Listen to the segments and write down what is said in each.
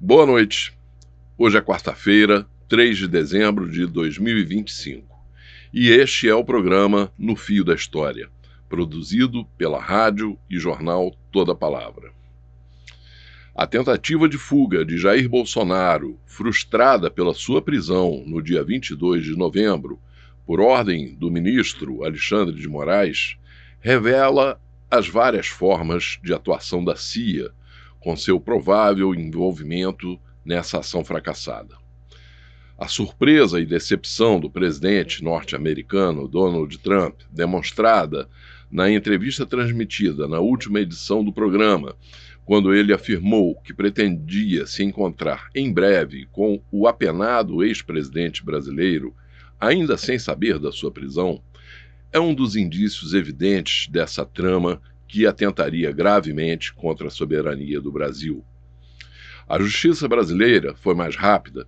Boa noite. Hoje é quarta-feira, 3 de dezembro de 2025. E este é o programa No Fio da História, produzido pela rádio e jornal Toda Palavra. A tentativa de fuga de Jair Bolsonaro, frustrada pela sua prisão no dia 22 de novembro, por ordem do ministro Alexandre de Moraes, revela as várias formas de atuação da CIA, com seu provável envolvimento nessa ação fracassada. A surpresa e decepção do presidente norte-americano Donald Trump, demonstrada na entrevista transmitida na última edição do programa, quando ele afirmou que pretendia se encontrar em breve com o apenado ex-presidente brasileiro, ainda sem saber da sua prisão, é um dos indícios evidentes dessa trama que atentaria gravemente contra a soberania do Brasil. A justiça brasileira foi mais rápida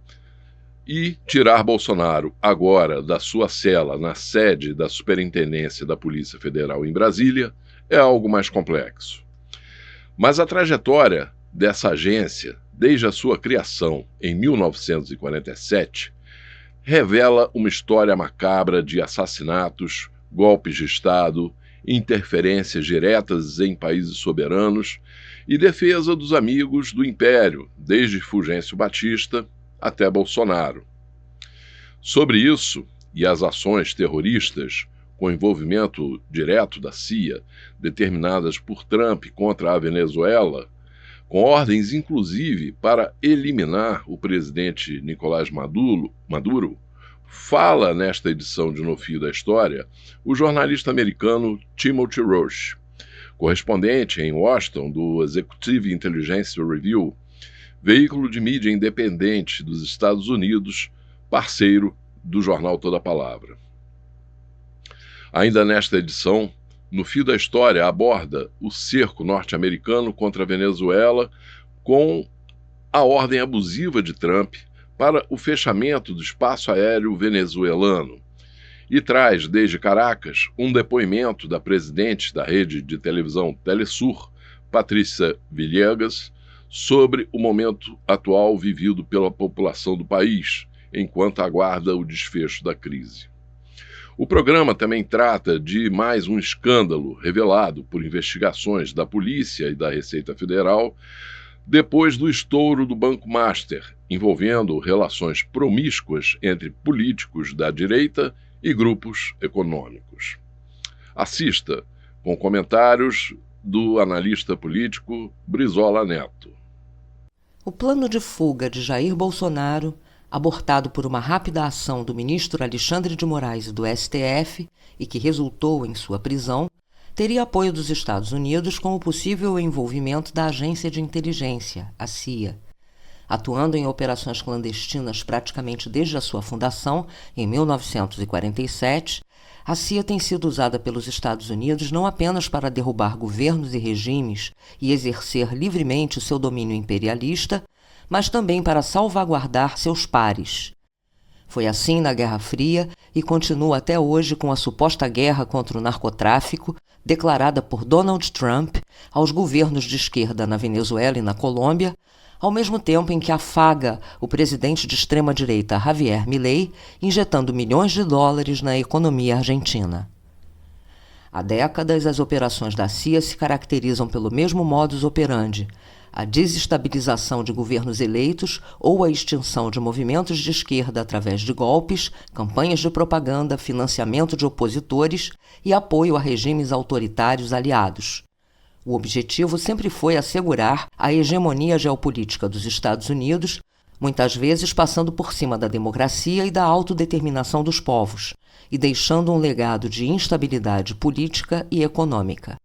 e tirar Bolsonaro agora da sua cela na sede da Superintendência da Polícia Federal em Brasília é algo mais complexo. Mas a trajetória dessa agência, desde a sua criação em 1947, revela uma história macabra de assassinatos, golpes de Estado, interferências diretas em países soberanos e defesa dos amigos do Império, desde Fulgêncio Batista até Bolsonaro. Sobre isso e as ações terroristas com envolvimento direto da CIA, determinadas por Trump contra a Venezuela, com ordens inclusive para eliminar o presidente Nicolás Maduro, fala nesta edição de No Fio da História o jornalista americano Timothy Roche, correspondente em Washington do Executive Intelligence Review, veículo de mídia independente dos Estados Unidos, parceiro do jornal Toda Palavra. Ainda nesta edição, No Fio da História aborda o cerco norte-americano contra a Venezuela com a ordem abusiva de Trump para o fechamento do espaço aéreo venezuelano e traz, desde Caracas, um depoimento da presidente da rede de televisão Telesur, Patrícia Villegas, sobre o momento atual vivido pela população do país, enquanto aguarda o desfecho da crise. O programa também trata de mais um escândalo revelado por investigações da polícia e da Receita Federal depois do estouro do Banco Master, envolvendo relações promíscuas entre políticos da direita e grupos econômicos. Assista com comentários do analista político Brizola Neto. O plano de fuga de Jair Bolsonaro, abortado por uma rápida ação do ministro Alexandre de Moraes e do STF, e que resultou em sua prisão, teria apoio dos Estados Unidos com o possível envolvimento da Agência de Inteligência, a CIA. Atuando em operações clandestinas praticamente desde a sua fundação, em 1947, a CIA tem sido usada pelos Estados Unidos não apenas para derrubar governos e regimes e exercer livremente o seu domínio imperialista, mas também para salvaguardar seus pares. Foi assim na Guerra Fria e continua até hoje com a suposta guerra contra o narcotráfico, declarada por Donald Trump aos governos de esquerda na Venezuela e na Colômbia, ao mesmo tempo em que afaga o presidente de extrema-direita Javier Milei, injetando milhões de dólares na economia argentina. Há décadas, as operações da CIA se caracterizam pelo mesmo modus operandi: a desestabilização de governos eleitos ou a extinção de movimentos de esquerda através de golpes, campanhas de propaganda, financiamento de opositores e apoio a regimes autoritários aliados. O objetivo sempre foi assegurar a hegemonia geopolítica dos Estados Unidos, muitas vezes passando por cima da democracia e da autodeterminação dos povos, e deixando um legado de instabilidade política e econômica.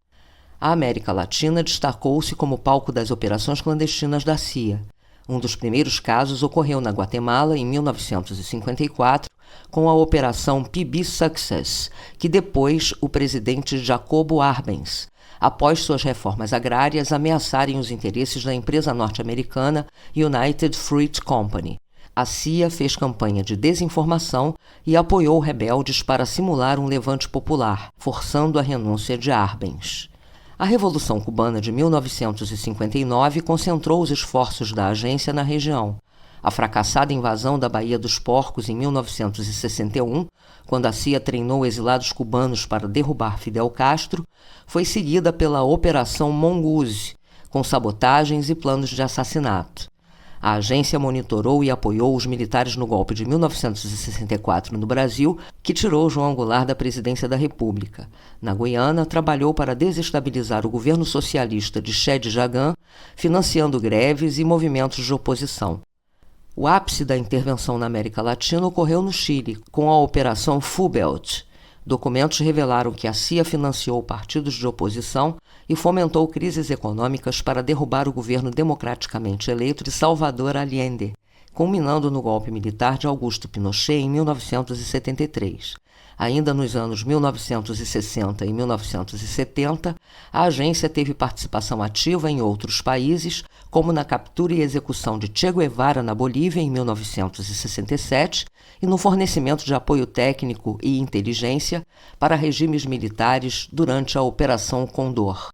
A América Latina destacou-se como palco das operações clandestinas da CIA. Um dos primeiros casos ocorreu na Guatemala, em 1954, com a Operação PB Success, que depois o presidente Jacobo Arbenz, após suas reformas agrárias ameaçarem os interesses da empresa norte-americana United Fruit Company. A CIA fez campanha de desinformação e apoiou rebeldes para simular um levante popular, forçando a renúncia de Arbenz. A Revolução Cubana de 1959 concentrou os esforços da agência na região. A fracassada invasão da Baía dos Porcos em 1961, quando a CIA treinou exilados cubanos para derrubar Fidel Castro, foi seguida pela Operação Mongoose, com sabotagens e planos de assassinato. A agência monitorou e apoiou os militares no golpe de 1964 no Brasil, que tirou João Goulart da presidência da República. Na Guiana, trabalhou para desestabilizar o governo socialista de Che de Jagan, financiando greves e movimentos de oposição. O ápice da intervenção na América Latina ocorreu no Chile, com a Operação Fubelt. Documentos revelaram que a CIA financiou partidos de oposição e fomentou crises econômicas para derrubar o governo democraticamente eleito de Salvador Allende, culminando no golpe militar de Augusto Pinochet em 1973. Ainda nos anos 1960 e 1970, a agência teve participação ativa em outros países, como na captura e execução de Che Guevara na Bolívia em 1967 e no fornecimento de apoio técnico e inteligência para regimes militares durante a Operação Condor.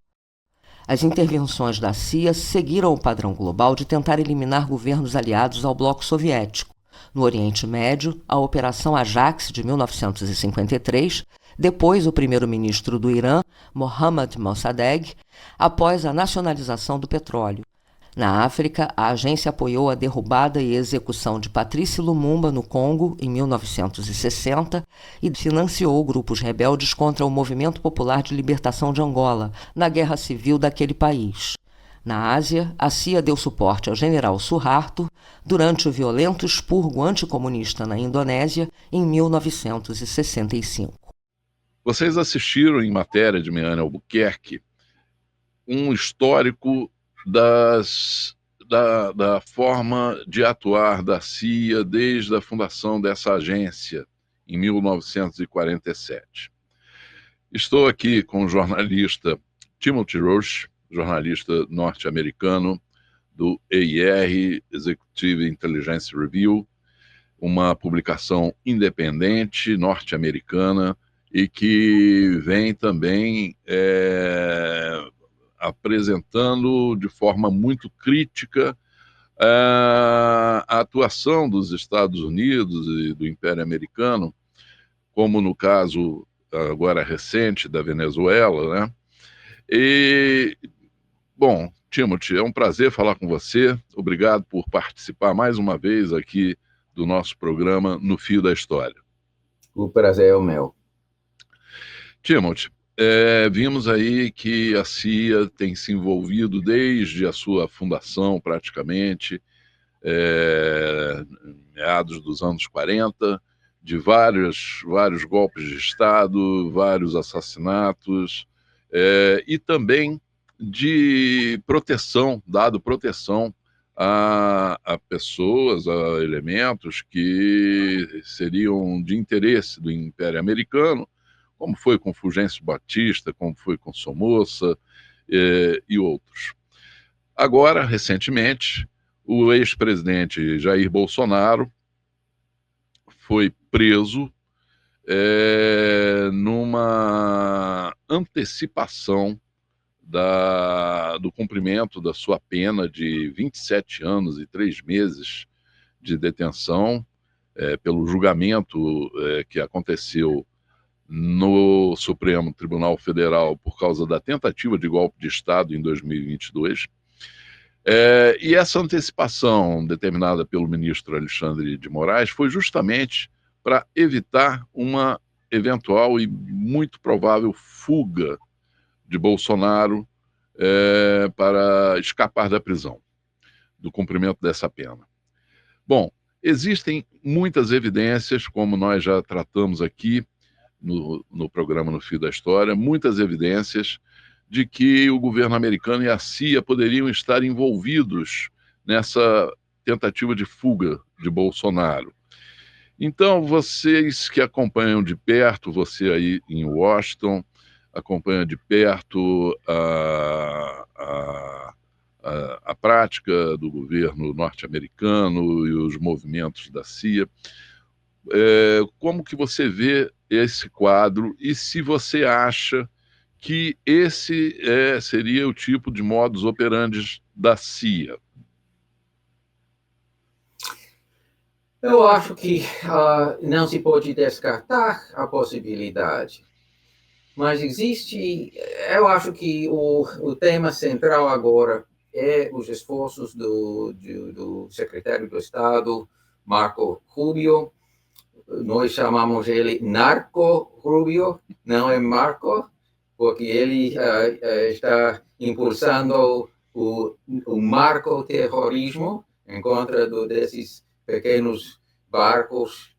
As intervenções da CIA seguiram o padrão global de tentar eliminar governos aliados ao bloco soviético. No Oriente Médio, a Operação Ajax de 1953, depois o primeiro-ministro do Irã, Mohammad Mossadegh, após a nacionalização do petróleo. Na África, a agência apoiou a derrubada e execução de Patrice Lumumba no Congo em 1960 e financiou grupos rebeldes contra o Movimento Popular de Libertação de Angola, na Guerra Civil daquele país. Na Ásia, a CIA deu suporte ao general Suharto durante o violento expurgo anticomunista na Indonésia em 1965. Vocês assistiram em matéria de Meane Albuquerque um histórico da forma de atuar da CIA desde a fundação dessa agência em 1947. Estou aqui com o jornalista Timothy Roche, jornalista norte-americano do EIR, Executive Intelligence Review, uma publicação independente norte-americana e que vem também apresentando de forma muito crítica a atuação dos Estados Unidos e do Império Americano, como no caso agora recente da Venezuela, né? E, bom, Timothy, é um prazer falar com você. Obrigado por participar mais uma vez aqui do nosso programa No Fio da História. O prazer é o meu. Timothy, vimos aí que a CIA tem se envolvido desde a sua fundação, praticamente, meados dos anos 40, de vários golpes de Estado, vários assassinatos, e também de proteção, dado proteção a pessoas, a elementos que seriam de interesse do Império Americano, como foi com Fulgêncio Batista, como foi com Somoza e outros. Agora, recentemente, o ex-presidente Jair Bolsonaro foi preso numa antecipação do cumprimento da sua pena de 27 anos e 3 meses de detenção, pelo julgamento que aconteceu no Supremo Tribunal Federal por causa da tentativa de golpe de Estado em 2022. E essa antecipação determinada pelo ministro Alexandre de Moraes foi justamente para evitar uma eventual e muito provável fuga de Bolsonaro para escapar da prisão, do cumprimento dessa pena. Bom, existem muitas evidências, como nós já tratamos aqui no programa No Fio da História, muitas evidências de que o governo americano e a CIA poderiam estar envolvidos nessa tentativa de fuga de Bolsonaro. Então, vocês que acompanham de perto, você aí em Washington, acompanha de perto a prática do governo norte-americano e os movimentos da CIA, como que você vê esse quadro e se você acha que esse seria o tipo de modus operandi da CIA? Eu acho que não se pode descartar a possibilidade, mas eu acho que o tema central agora é os esforços do secretário do Estado, Marco Rubio. Nós chamamos ele Narco Rubio, não é Marco, porque ele está impulsando o marco-terrorismo em contra desses pequenos barcos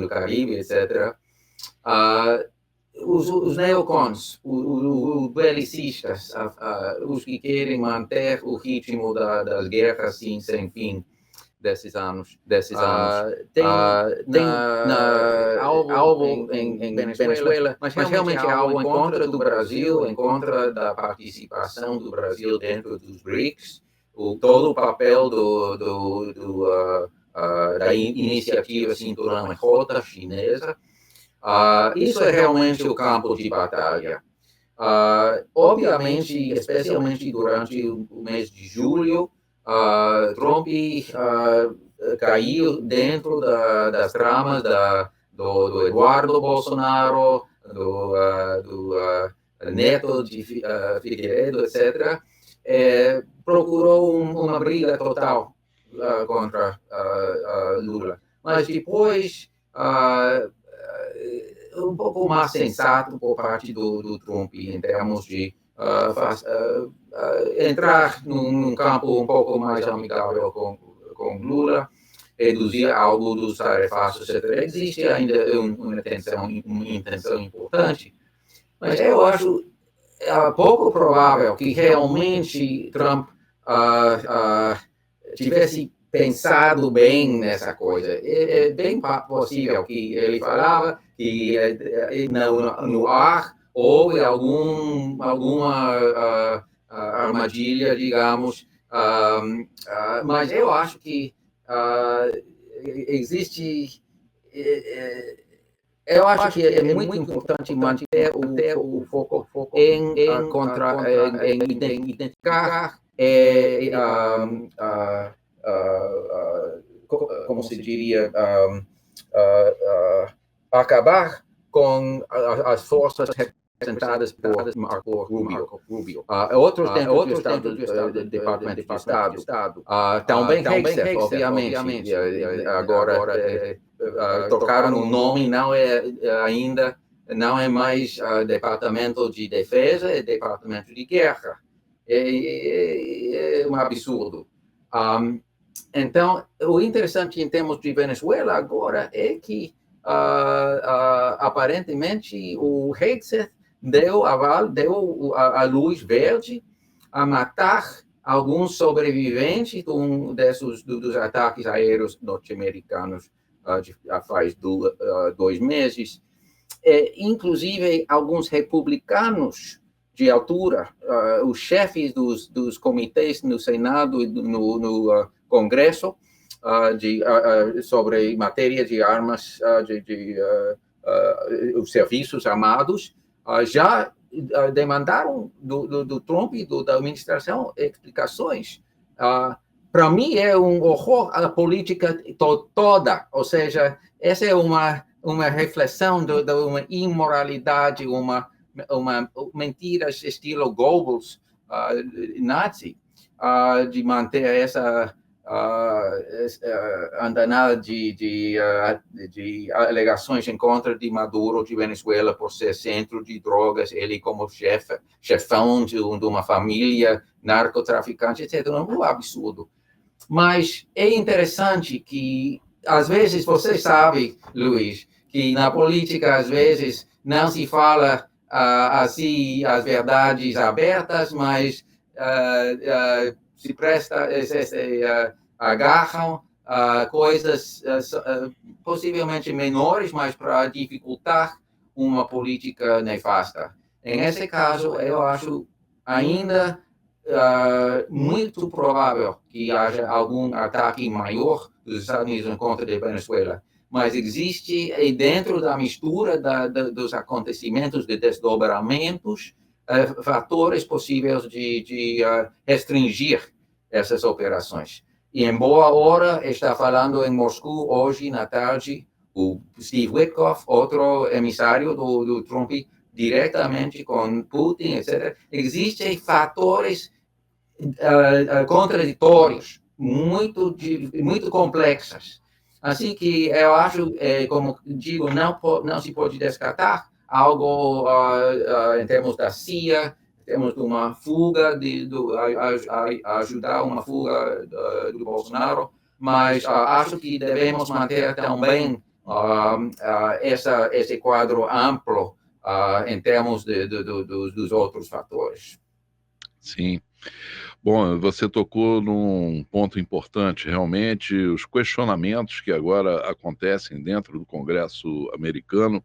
no Caribe, etc. Os neocons, os belicistas, os que querem manter o ritmo das guerras sem fim desses anos. Tem algo em Venezuela, mas realmente é algo em contra do Brasil, em contra da participação do Brasil dentro dos BRICS, todo o papel da iniciativa Cinturão e Rota chinesa. Isso é realmente o campo de batalha. Obviamente, especialmente durante o mês de julho, Trump caiu dentro das tramas do Eduardo Bolsonaro, do neto de Figueiredo, etc. Procurou uma briga total contra Lula. Mas depois, um pouco mais sensato por parte do Trump em termos de entrar num campo um pouco mais amigável com Lula, reduzir algo dos tarefários, etc. Existe ainda uma intenção importante, mas eu acho pouco provável que realmente Trump tivesse pensado bem nessa coisa. É bem possível que ele falava que no ar houve alguma armadilha, digamos, mas eu acho que existe. Eu acho que é muito importante manter o foco em identificar como se diria, acabar com as forças representadas por Marco Rubio. Outros dentro do Departamento de Estado, também Hegseth, obviamente, agora tocaram no nome, não é ainda, não é mais Departamento de Defesa, é Departamento de Guerra. É um absurdo. Então, o interessante em termos de Venezuela agora é que, aparentemente, o Hegseth deu a luz verde a matar alguns sobreviventes dos ataques aéreos norte-americanos faz 2 meses. Inclusive, alguns republicanos de altura, os chefes dos comitês no Senado e no Congresso sobre matéria de armas, os serviços armados, já demandaram do Trump e da administração explicações. Para mim, é um horror a política toda, ou seja, essa é uma reflexão de uma imoralidade, uma mentiras estilo Goebbels, nazi, de manter essa andanada de alegações em contra de Maduro, de Venezuela, por ser centro de drogas, ele como chefão de uma família narcotraficante, etc. É um absurdo. Mas é interessante que, às vezes, você sabe, Luiz, que na política, às vezes, não se fala assim as verdades abertas, mas se presta, agarram coisas possivelmente menores, mas para dificultar uma política nefasta. Em esse caso, eu acho ainda muito provável que haja algum ataque maior dos Estados Unidos contra a Venezuela. mas existe, e dentro da mistura dos acontecimentos, de desdobramentos, fatores possíveis de restringir essas operações. E em boa hora está falando em Moscou hoje na tarde o Steve Witkoff, outro emissário do Trump, diretamente com Putin, etc. Existem fatores contraditórios, muito complexos. Assim que eu acho, como digo, não se pode descartar algo em termos da CIA, temos uma fuga, ajudar uma fuga do Bolsonaro, mas acho que devemos manter também esse quadro amplo em termos dos outros fatores. Sim. Bom, você tocou num ponto importante, realmente, os questionamentos que agora acontecem dentro do Congresso americano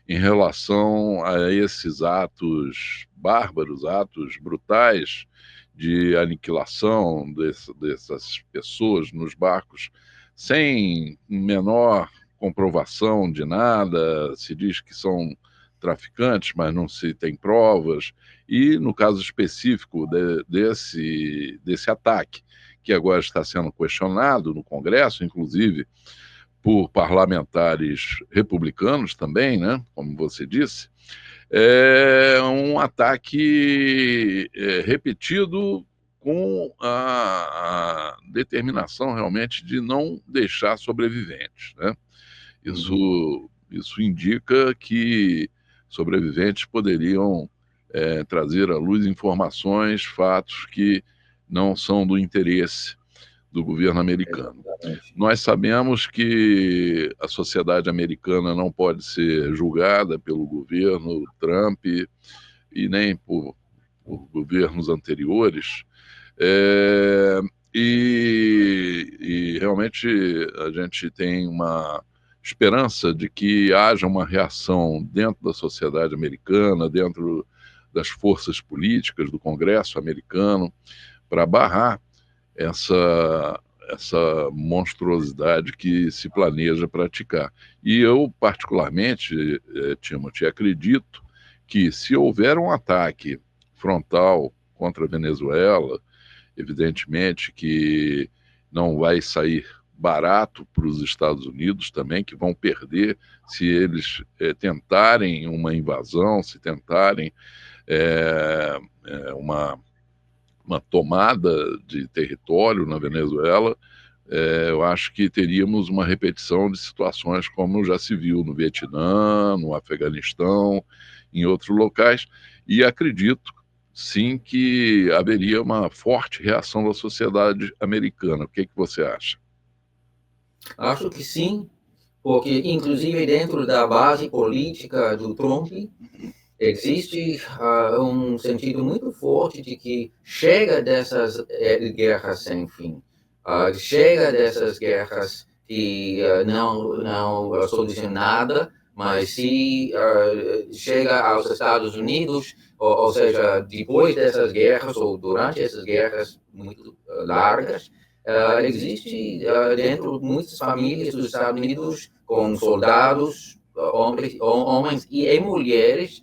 em relação a esses atos bárbaros, atos brutais de aniquilação dessas pessoas nos barcos, sem menor comprovação de nada. Se diz que são traficantes, mas não se tem provas. E no caso específico desse ataque, que agora está sendo questionado no Congresso, inclusive por parlamentares republicanos também, né, como você disse, é um ataque repetido com a determinação realmente de não deixar sobreviventes, né? Isso indica que sobreviventes poderiam trazer à luz informações, fatos que não são do interesse do governo americano. Exatamente. Nós sabemos que a sociedade americana não pode ser julgada pelo governo Trump e nem por governos anteriores, e realmente a gente tem uma esperança de que haja uma reação dentro da sociedade americana, dentro das forças políticas do Congresso americano, para barrar essa monstruosidade que se planeja praticar. E eu, particularmente, Timothy, acredito que se houver um ataque frontal contra a Venezuela, evidentemente que não vai sair barato para os Estados Unidos também, que vão perder se eles tentarem uma invasão, se tentarem uma tomada de território na Venezuela. Eu acho que teríamos uma repetição de situações como já se viu no Vietnã, no Afeganistão, em outros locais, e acredito sim que haveria uma forte reação da sociedade americana. O que você acha? Acho que sim, porque inclusive dentro da base política do Trump existe um sentido muito forte de que chega dessas guerras sem fim, chega dessas guerras que não solucionam nada, mas se chega aos Estados Unidos, ou seja, depois dessas guerras ou durante essas guerras muito largas, existe dentro de muitas famílias dos Estados Unidos com soldados, homens e mulheres,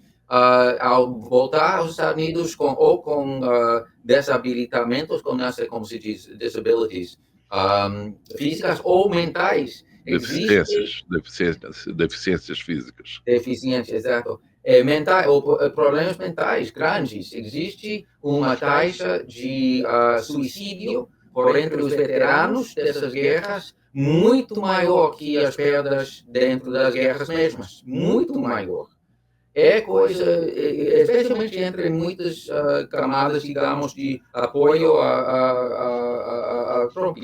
ao voltar aos Estados Unidos com desabilitamentos, como se diz, disabilities, físicas ou mentais. Deficiências físicas. Deficiências, exato. Problemas mentais grandes. Existe uma taxa de suicídio por entre os veteranos dessas guerras muito maior que as perdas dentro das guerras mesmas. Muito maior. É coisa, especialmente entre muitas camadas, digamos, de apoio a Trump.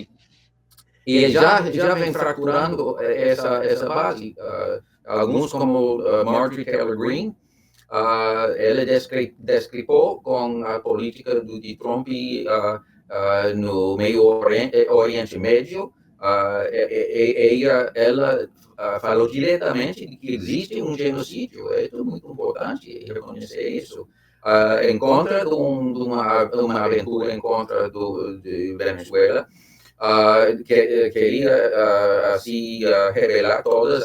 E já vem fraturando essa base. Alguns, como Marjorie Taylor Greene, ela descreveu com a política de Trump no meio Oriente Médio. Ela falou diretamente de que existe um genocídio. É muito importante reconhecer isso. Em contra de uma aventura em contra de Venezuela, queria assim revelar todos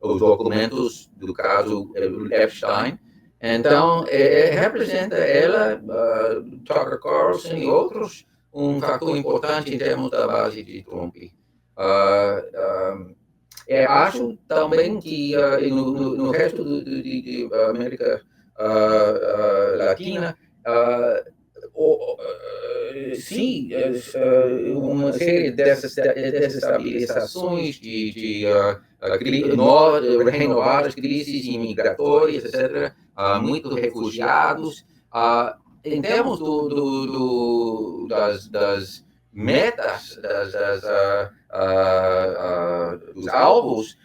os documentos do caso Epstein. Então, representa ela, Tucker Carlson e outros, fator importante em termos da base de Trump. Acho também que no resto da América Latina, sim, uma série dessas estabilizações de renovadas crises imigratórias, etc., muitos refugiados. Em termos das metas, dos alvos,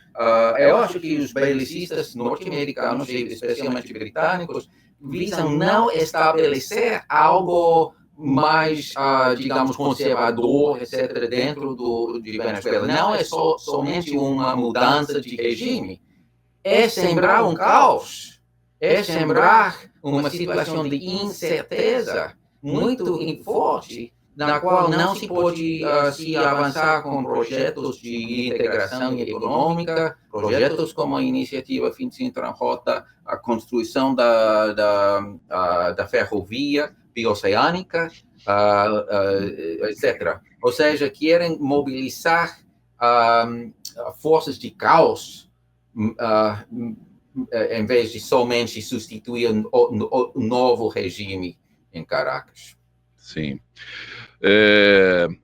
eu acho que os belicistas norte-americanos, especialmente britânicos, visam não estabelecer algo mais, digamos, conservador, etc., dentro de Venezuela. Não é somente uma mudança de regime, é sembrar um caos, é sembrar uma situação de incerteza muito forte, na qual não se pode se avançar com projetos de integração econômica, projetos como a iniciativa Fim Sem Rota, a construção da ferrovia bioceânica, etc. Ou seja, querem mobilizar forças de caos em vez de somente substituir um novo regime em Caracas. Sim.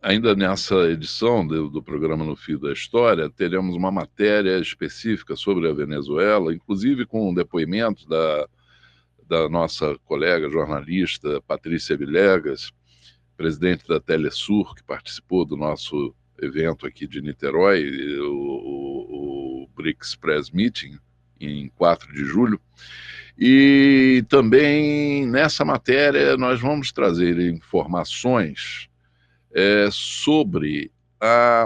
Ainda nessa edição do programa No Fio da História, teremos uma matéria específica sobre a Venezuela, inclusive com um depoimento da nossa colega jornalista Patrícia Villegas, presidente da Telesur, que participou do nosso evento aqui de Niterói, o BRICS Press Meeting, em 4 de julho. E também nessa matéria nós vamos trazer informações sobre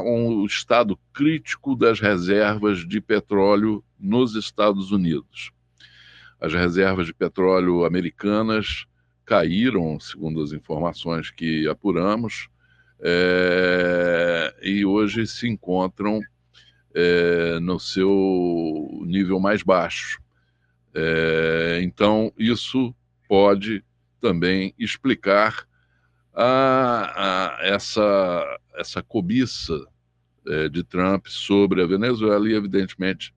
um estado crítico das reservas de petróleo nos Estados Unidos. As reservas de petróleo americanas caíram, segundo as informações que apuramos, e hoje se encontram no seu nível mais baixo. Então, isso pode também explicar essa cobiça de Trump sobre a Venezuela e, evidentemente,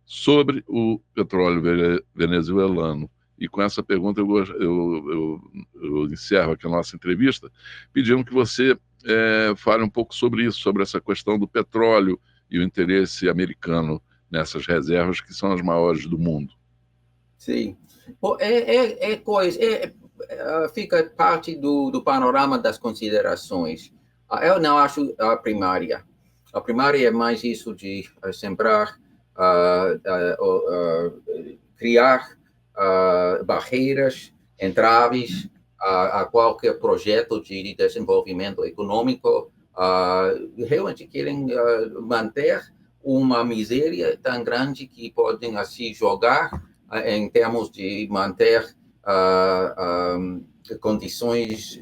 sobre o petróleo venezuelano. E com essa pergunta eu encerro aqui a nossa entrevista, pedindo que você fale um pouco sobre isso, sobre essa questão do petróleo e o interesse americano nessas reservas que são as maiores do mundo. Sim. Fica parte do panorama das considerações. Eu não acho a primária. A primária é mais isso de sembrar, criar barreiras, entraves a qualquer projeto de desenvolvimento econômico. Realmente querem manter uma miséria tão grande que podem assim jogar em termos de manter condições,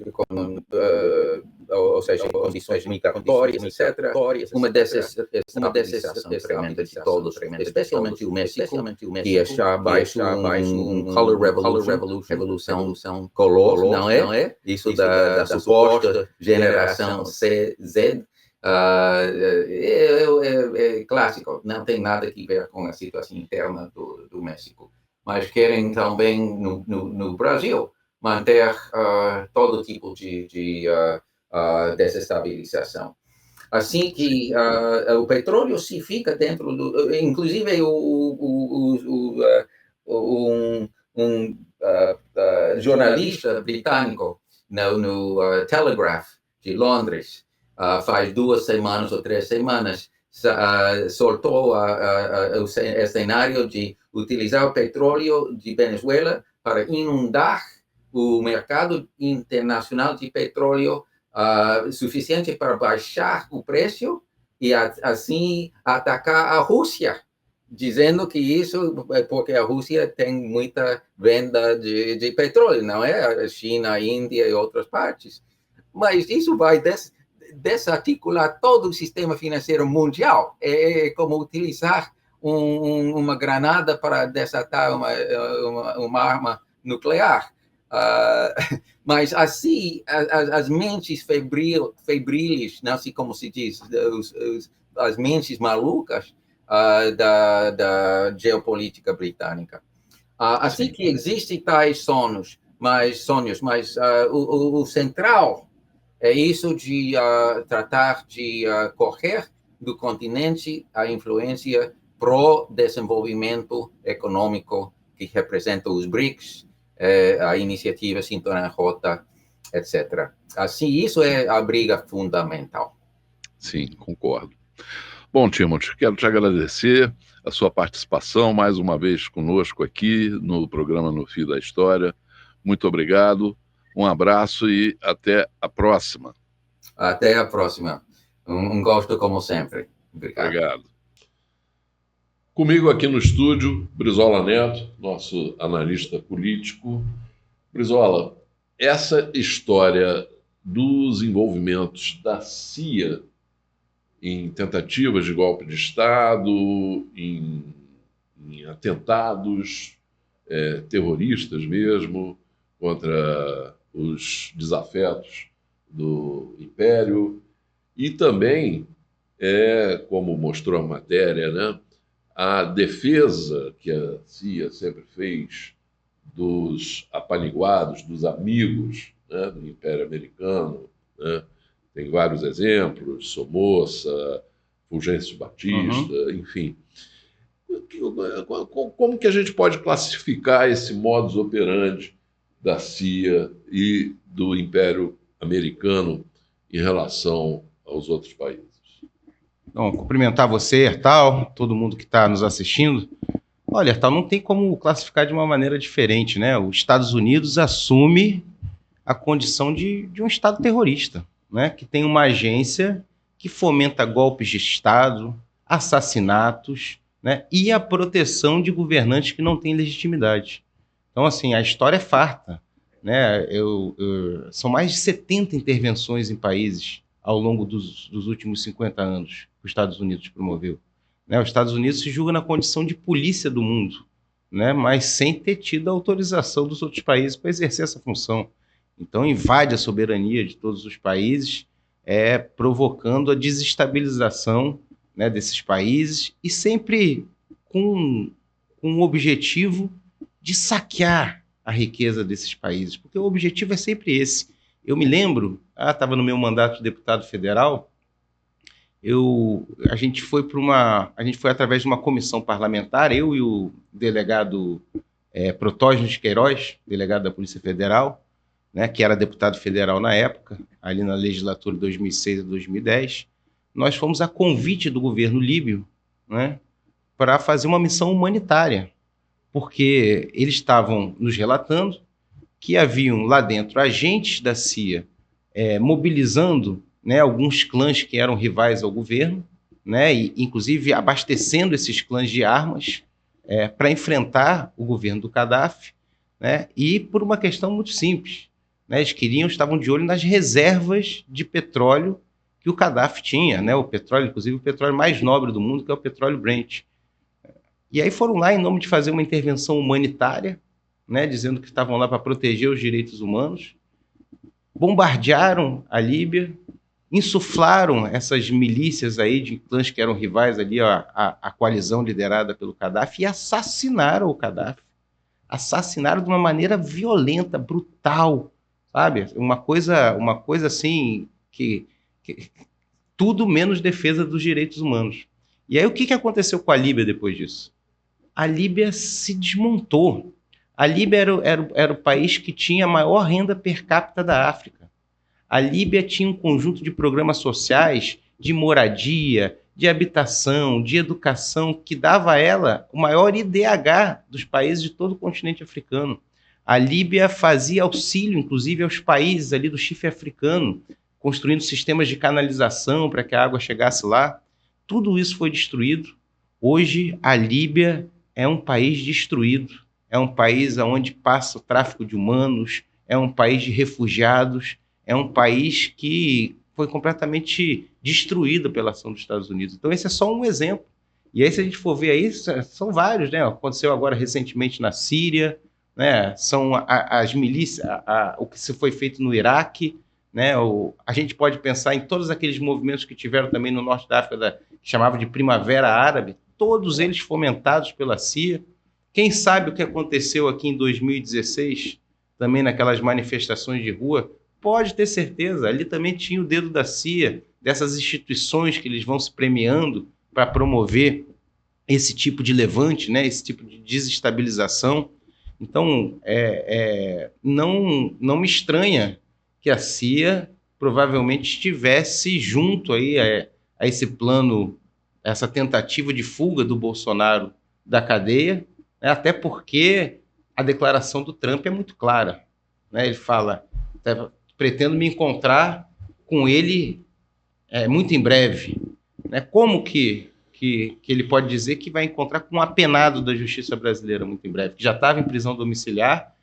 ou seja, condições migratórias, etc. Uma estabilização tremenda de todos, especialmente o México, que está baixo um color revolução color, não é? Isso da suposta geração Z. É clássico, não tem nada a ver com a situação interna do México. Mas querem também, no Brasil, manter todo tipo de desestabilização. Assim que o petróleo se fica dentro do... Inclusive, um jornalista britânico no Telegraph de Londres, faz 2 semanas ou 3 semanas, soltou o cenário de utilizar o petróleo de Venezuela para inundar o mercado internacional de petróleo suficiente para baixar o preço e assim atacar a Rússia, dizendo que isso é porque a Rússia tem muita venda de petróleo, não é? A China, a Índia e outras partes. Mas isso vai desarticular todo o sistema financeiro mundial. É como utilizar uma granada para desatar uma arma nuclear. Mas assim, as mentes febriles, não sei como se diz, as mentes malucas da geopolítica britânica. Assim que existem tais sonhos, mas o central é isso de tratar de correr do continente a influência pro desenvolvimento econômico que representa os BRICS, a iniciativa Cintura Rota, etc. Assim, isso é a briga fundamental. Sim, concordo. Bom, Timothy, quero te agradecer a sua participação mais uma vez conosco aqui no programa No Fio da História. Muito obrigado, um abraço e até a próxima. Até a próxima. Um gosto como sempre. Obrigado. Comigo aqui no estúdio, Brizola Neto, nosso analista político. Brizola, essa história dos envolvimentos da CIA em tentativas de golpe de Estado, em atentados terroristas mesmo, contra os desafetos do Império, e também, como mostrou a matéria, né, a defesa que a CIA sempre fez dos apaniguados, dos amigos, né, do Império Americano, né? Tem vários exemplos, Somoza, Fulgêncio Batista, enfim. Como que a gente pode classificar esse modus operandi da CIA e do Império Americano em relação aos outros países? Então, cumprimentar você, Ertal, todo mundo que está nos assistindo. Olha, Ertal, não tem como classificar de uma maneira diferente, né? Os Estados Unidos assume a condição de um Estado terrorista, né? Que tem uma agência que fomenta golpes de Estado, assassinatos, né? E a proteção de governantes que não têm legitimidade. Então, assim, a história é farta, né? São mais de 70 intervenções em países ao longo dos últimos 50 anos que os Estados Unidos promoveu. Né? Os Estados Unidos se julga na condição de polícia do mundo, né? Mas sem ter tido a autorização dos outros países para exercer essa função. Então, invade a soberania de todos os países, provocando a desestabilização, né, desses países e sempre com o objetivo de saquear a riqueza desses países, porque o objetivo é sempre esse. Eu me lembro, estava no meu mandato de deputado federal, a gente foi através de uma comissão parlamentar, eu e o delegado Protógenes de Queiroz, delegado da Polícia Federal, né, que era deputado federal na época, ali na legislatura de 2006 a 2010, nós fomos a convite do governo líbio, né, para fazer uma missão humanitária, porque eles estavam nos relatando que haviam lá dentro agentes da CIA mobilizando, né, alguns clãs que eram rivais ao governo, né, e inclusive abastecendo esses clãs de armas para enfrentar o governo do Gaddafi, né, e por uma questão muito simples, né, eles estavam de olho nas reservas de petróleo que o Gaddafi tinha, né, o petróleo, inclusive o petróleo mais nobre do mundo, que é o petróleo Brent. E aí foram lá em nome de fazer uma intervenção humanitária, né, dizendo que estavam lá para proteger os direitos humanos, bombardearam a Líbia, insuflaram essas milícias aí de clãs que eram rivais ali, a coalizão liderada pelo Gaddafi, e assassinaram o Gaddafi. Assassinaram de uma maneira violenta, brutal, sabe? Uma coisa assim que tudo menos defesa dos direitos humanos. E aí o que aconteceu com a Líbia depois disso? A Líbia se desmontou. A Líbia era o país que tinha a maior renda per capita da África. A Líbia tinha um conjunto de programas sociais, de moradia, de habitação, de educação, que dava a ela o maior IDH dos países de todo o continente africano. A Líbia fazia auxílio, inclusive, aos países ali do chifre africano, construindo sistemas de canalização para que a água chegasse lá. Tudo isso foi destruído. Hoje, a Líbia é um país destruído. É um país onde passa o tráfico de humanos, é um país de refugiados, é um país que foi completamente destruída pela ação dos Estados Unidos. Então esse é só um exemplo. E aí, se a gente for ver aí, são vários, né? Aconteceu agora recentemente na Síria, né? São as milícias, o que se foi feito no Iraque, né? A gente pode pensar em todos aqueles movimentos que tiveram também no norte da África, que chamavam de Primavera Árabe, todos eles fomentados pela CIA. Quem sabe o que aconteceu aqui em 2016, também naquelas manifestações de rua, pode ter certeza, ali também tinha o dedo da CIA, dessas instituições que eles vão se premiando para promover esse tipo de levante, né, esse tipo de desestabilização. Então, não me estranha que a CIA provavelmente estivesse junto aí a esse plano, essa tentativa de fuga do Bolsonaro da cadeia, né, até porque a declaração do Trump é muito clara, né? Ele fala, pretendo me encontrar com ele muito em breve. Né? Como que ele pode dizer que vai encontrar com um apenado da justiça brasileira muito em breve, que já estava em prisão domiciliar,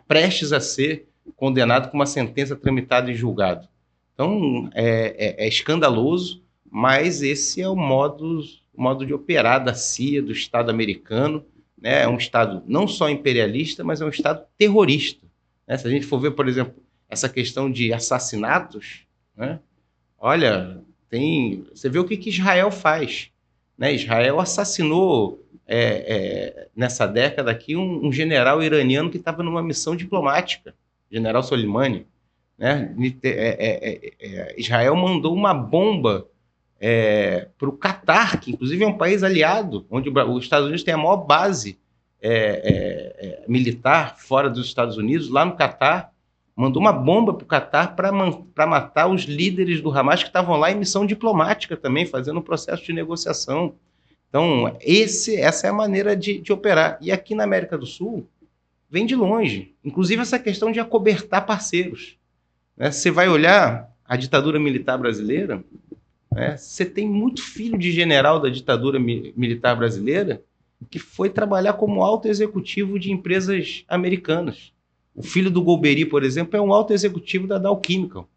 prestes a ser condenado com uma sentença tramitada em julgado. Então, é escandaloso, mas esse é o modo de operar da CIA, do Estado americano. Né? É um Estado não só imperialista, mas é um Estado terrorista. Né? Se a gente for ver, por exemplo, essa questão de assassinatos, né? Olha, você vê o que Israel faz. Né? Israel assassinou, nessa década aqui, um general iraniano que estava numa missão diplomática, general Soleimani. Né? Israel mandou uma bomba para o Catar, que inclusive é um país aliado, onde os Estados Unidos tem a maior base militar fora dos Estados Unidos, lá no Catar. Mandou uma bomba para o Catar para matar os líderes do Hamas que estavam lá em missão diplomática também, fazendo um processo de negociação. Então, essa é a maneira de operar. E aqui na América do Sul, vem de longe. Inclusive essa questão de acobertar parceiros. Né? Você vai olhar a ditadura militar brasileira, né? Você tem muito filho de general da ditadura militar brasileira que foi trabalhar como alto executivo de empresas americanas. O filho do Golbery, por exemplo, é um alto executivo da Dow Chemical.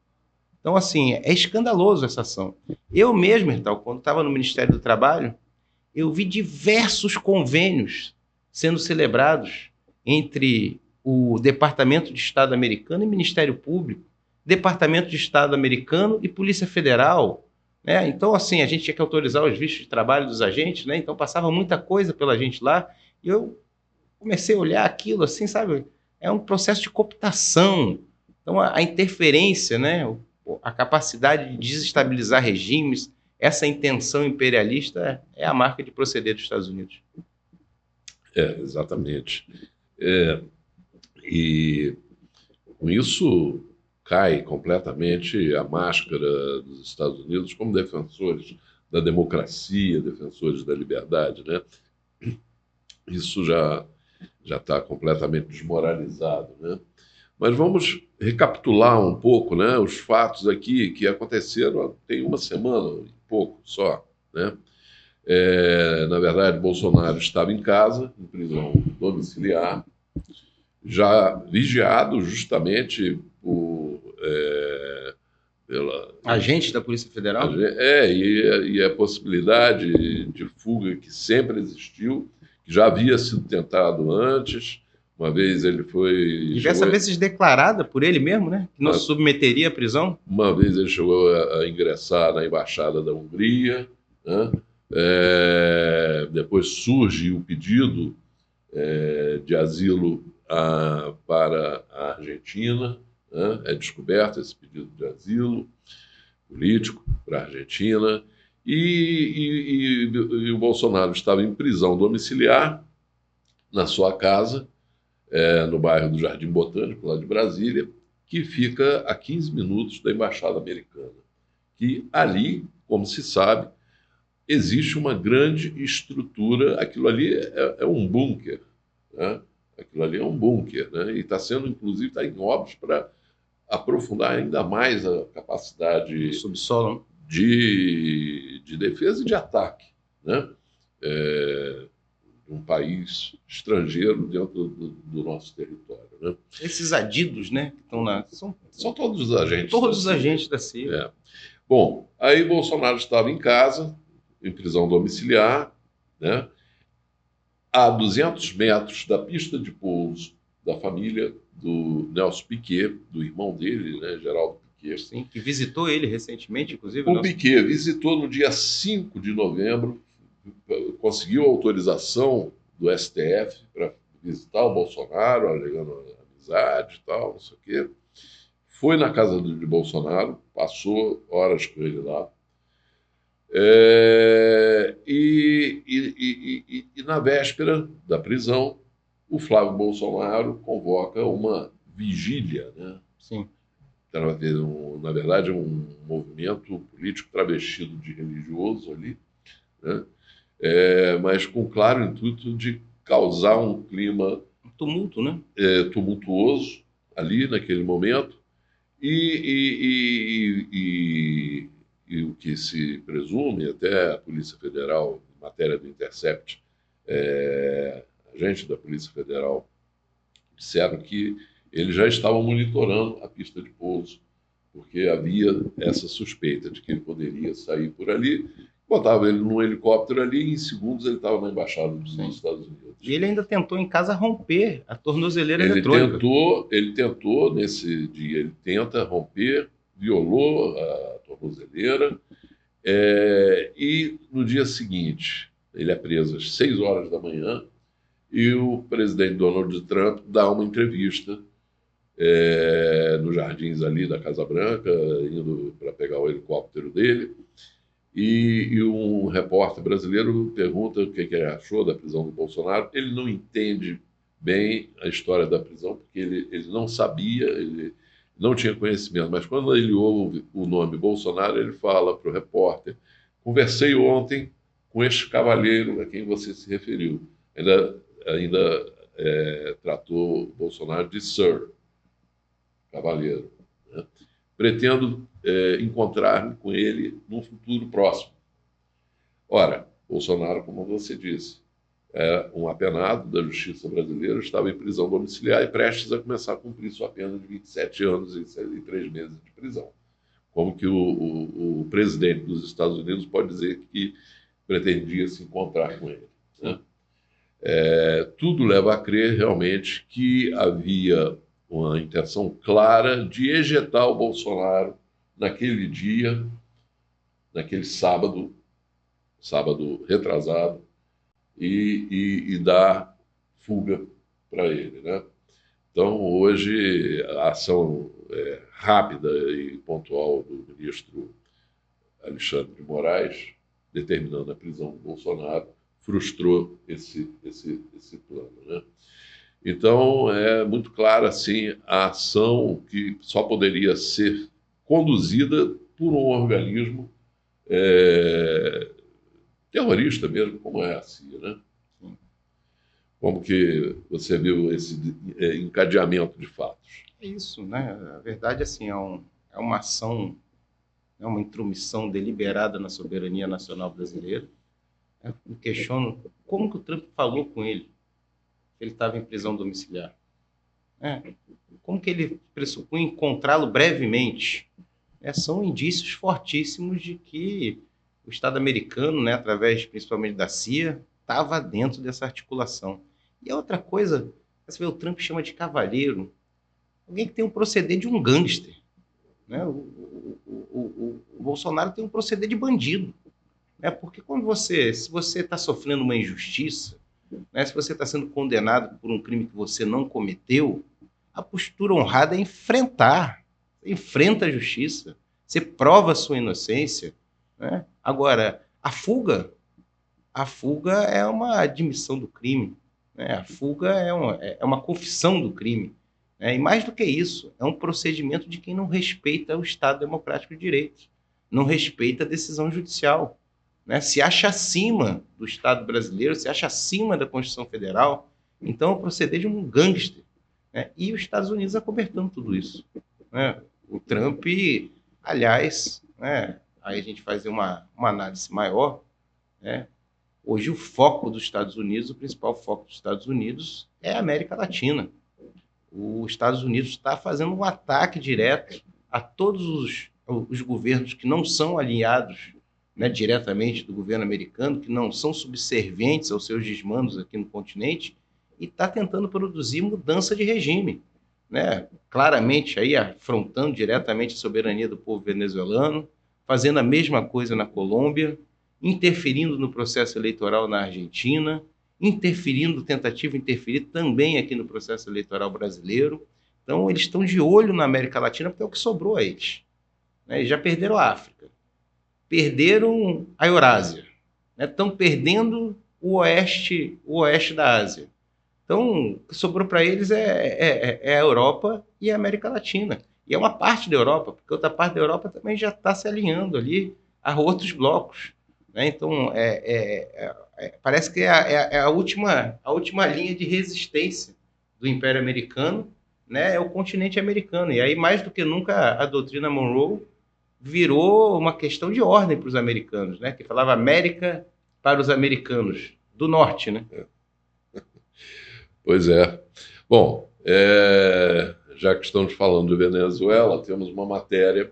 Então, assim, é escandaloso essa ação. Eu mesmo, Hertal, quando estava no Ministério do Trabalho, eu vi diversos convênios sendo celebrados entre o Departamento de Estado americano e Ministério Público, Departamento de Estado americano e Polícia Federal. Né? Então, assim, a gente tinha que autorizar os vistos de trabalho dos agentes, né? Então passava muita coisa pela gente lá, e eu comecei a olhar aquilo assim, sabe? É um processo de cooptação. Então, a interferência, né? A capacidade de desestabilizar regimes, essa intenção imperialista é a marca de proceder dos Estados Unidos. Exatamente. E com isso cai completamente a máscara dos Estados Unidos como defensores da democracia, defensores da liberdade, né? Isso já está completamente desmoralizado, né? Mas vamos recapitular um pouco, né, os fatos aqui que aconteceram tem uma semana e pouco só, né? Na verdade, Bolsonaro estava em casa, em prisão domiciliar, já vigiado justamente pela agente da Polícia Federal? E a possibilidade de fuga que sempre existiu, que já havia sido tentado antes. Uma vez ele foi... Diversas vezes declarada por ele mesmo, né? Que não se submeteria à prisão. Uma vez ele chegou a ingressar na Embaixada da Hungria, né? Depois surge o pedido de asilo para a Argentina, né? É descoberto esse pedido de asilo político para a Argentina, e o Bolsonaro estava em prisão domiciliar na sua casa, no bairro do Jardim Botânico, lá de Brasília, que fica a 15 minutos da Embaixada Americana. Que ali, como se sabe, existe uma grande estrutura, aquilo ali é um bunker, né? Aquilo ali é um bunker, né? E está sendo, inclusive, está em obras para aprofundar ainda mais a capacidade subsolo de defesa e de ataque, né? Um país estrangeiro dentro do nosso território. Né? Esses adidos, né, que estão lá, são todos os agentes. Todos os agentes da CIA. É. Bom, aí Bolsonaro estava em casa, em prisão domiciliar, né, a 200 metros da pista de pouso da família do Nelson Piquet, do irmão dele, né, Geraldo Piquet. Sim, que visitou ele recentemente, inclusive. O Piquet visitou no dia 5 de novembro, conseguiu autorização do STF para visitar o Bolsonaro, alegando amizade e tal, não sei o quê. Foi na casa de Bolsonaro, passou horas com ele lá. E na véspera da prisão, o Flávio Bolsonaro convoca uma vigília, né? Sim. Na verdade, um movimento político travestido de religioso ali, né? Mas com claro intuito de causar um clima tumulto, né? Tumultuoso ali naquele momento. E o que se presume, até a Polícia Federal, em matéria do Intercept, agentes da Polícia Federal disseram que eles já estavam monitorando a pista de pouso, porque havia essa suspeita de que ele poderia sair por ali. Botava ele num helicóptero ali e em segundos ele estava na Embaixada dos Estados Unidos. E ele ainda tentou em casa romper a tornozeleira eletrônica. Ele tentou nesse dia, ele tenta romper, violou a tornozeleira, e no dia seguinte ele é preso às 6 horas da manhã e o presidente Donald Trump dá uma entrevista nos jardins ali da Casa Branca, indo para pegar o helicóptero dele. E um repórter brasileiro pergunta o que ele achou da prisão do Bolsonaro. Ele não entende bem a história da prisão, porque ele não sabia, ele não tinha conhecimento. Mas quando ele ouve o nome Bolsonaro, ele fala para o repórter: conversei ontem com este cavalheiro a quem você se referiu. Ainda tratou Bolsonaro de Sir, cavalheiro, né? Pretendo encontrar-me com ele num futuro próximo. Ora, Bolsonaro, como você disse, é um apenado da justiça brasileira, estava em prisão domiciliar e prestes a começar a cumprir sua pena de 27 anos e 3 meses de prisão. Como que o presidente dos Estados Unidos pode dizer que pretendia se encontrar com ele, né? Tudo leva a crer realmente que havia uma intenção clara de ejetar o Bolsonaro naquele dia, naquele sábado retrasado, e dar fuga para ele, né? Então, hoje, a ação rápida e pontual do ministro Alexandre de Moraes, determinando a prisão do Bolsonaro, frustrou esse plano, né? Então, é muito clara, assim, a ação que só poderia ser conduzida por um organismo terrorista mesmo, como é a CIA, né? Como que você viu esse encadeamento de fatos? É isso, né? A verdade, assim, é uma ação, uma intromissão deliberada na soberania nacional brasileira. Me questiono como que o Trump falou com ele. Ele estava em prisão domiciliar. Como que ele pressupõe encontrá-lo brevemente? São indícios fortíssimos de que o Estado americano, né, através principalmente da CIA, estava dentro dessa articulação. E a outra coisa, você vê, o Trump chama de cavalheiro alguém que tem um proceder de um gangster, né? O Bolsonaro tem um proceder de bandido, né? Porque se você está sofrendo uma injustiça, né, se você está sendo condenado por um crime que você não cometeu, a postura honrada é enfrentar. Você enfrenta a justiça, você prova a sua inocência, né? Agora, a fuga é uma admissão do crime, né? A fuga é uma confissão do crime, né? E mais do que isso, é um procedimento de quem não respeita o Estado Democrático de Direito, não respeita a decisão judicial, né? Se acha acima do Estado brasileiro, se acha acima da Constituição Federal. Então, é o proceder de um gangster, né? E os Estados Unidos acobertando tudo isso, né? O Trump, aliás, né, aí a gente fazer uma análise maior, né? Hoje o foco dos Estados Unidos, o principal foco dos Estados Unidos é a América Latina. os Estados Unidos está fazendo um ataque direto a todos os governos que não são alinhados, né, diretamente do governo americano, que não são subservientes aos seus desmandos aqui no continente, e está tentando produzir mudança de regime, né? Claramente aí afrontando diretamente a soberania do povo venezuelano, fazendo a mesma coisa na Colômbia, interferindo no processo eleitoral na Argentina, tentativa de interferir também aqui no processo eleitoral brasileiro. Então, eles estão de olho na América Latina, porque é o que sobrou a eles, né? Eles já perderam a África, perderam a Eurásia, né? Estão perdendo o oeste da Ásia. Então, o que sobrou para eles é a Europa e a América Latina. E é uma parte da Europa, porque outra parte da Europa também já está se alinhando ali a outros blocos, né? Então, parece que é a última linha de resistência do Império Americano, né? É o continente americano. E aí, mais do que nunca, a doutrina Monroe virou uma questão de ordem para os americanos, né? Que falava América para os americanos do norte, né? Pois é. Bom, já que estamos falando de Venezuela, temos uma matéria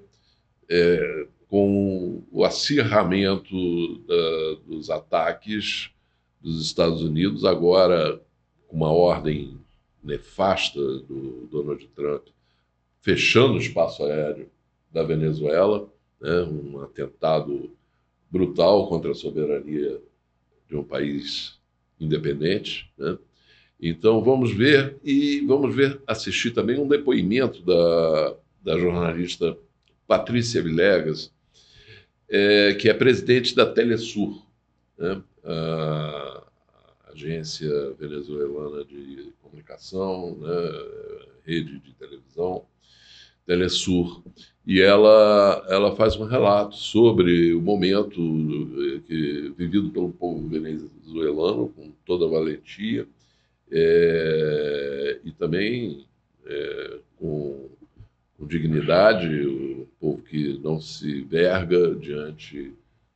com o acirramento dos ataques dos Estados Unidos, agora com uma ordem nefasta do Donald Trump, fechando o espaço aéreo da Venezuela, né, um atentado brutal contra a soberania de um país independente, né? Então vamos ver assistir também um depoimento da jornalista Patrícia Villegas, que é presidente da Telesur, né? A agência venezuelana de comunicação, né? Rede de televisão, Telesur. E ela faz um relato sobre o momento vivido pelo povo venezuelano com toda a valentia, e também com dignidade, o povo que não se verga diante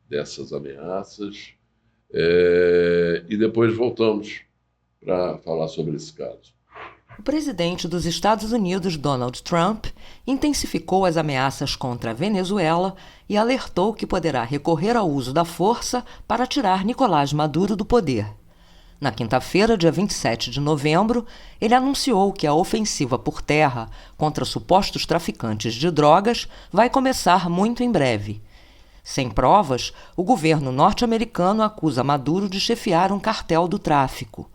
dessas ameaças. E depois voltamos para falar sobre esse caso. O presidente dos Estados Unidos, Donald Trump, intensificou as ameaças contra a Venezuela e alertou que poderá recorrer ao uso da força para tirar Nicolás Maduro do poder. Na quinta-feira, dia 27 de novembro, ele anunciou que a ofensiva por terra contra supostos traficantes de drogas vai começar muito em breve. Sem provas, o governo norte-americano acusa Maduro de chefiar um cartel do tráfico.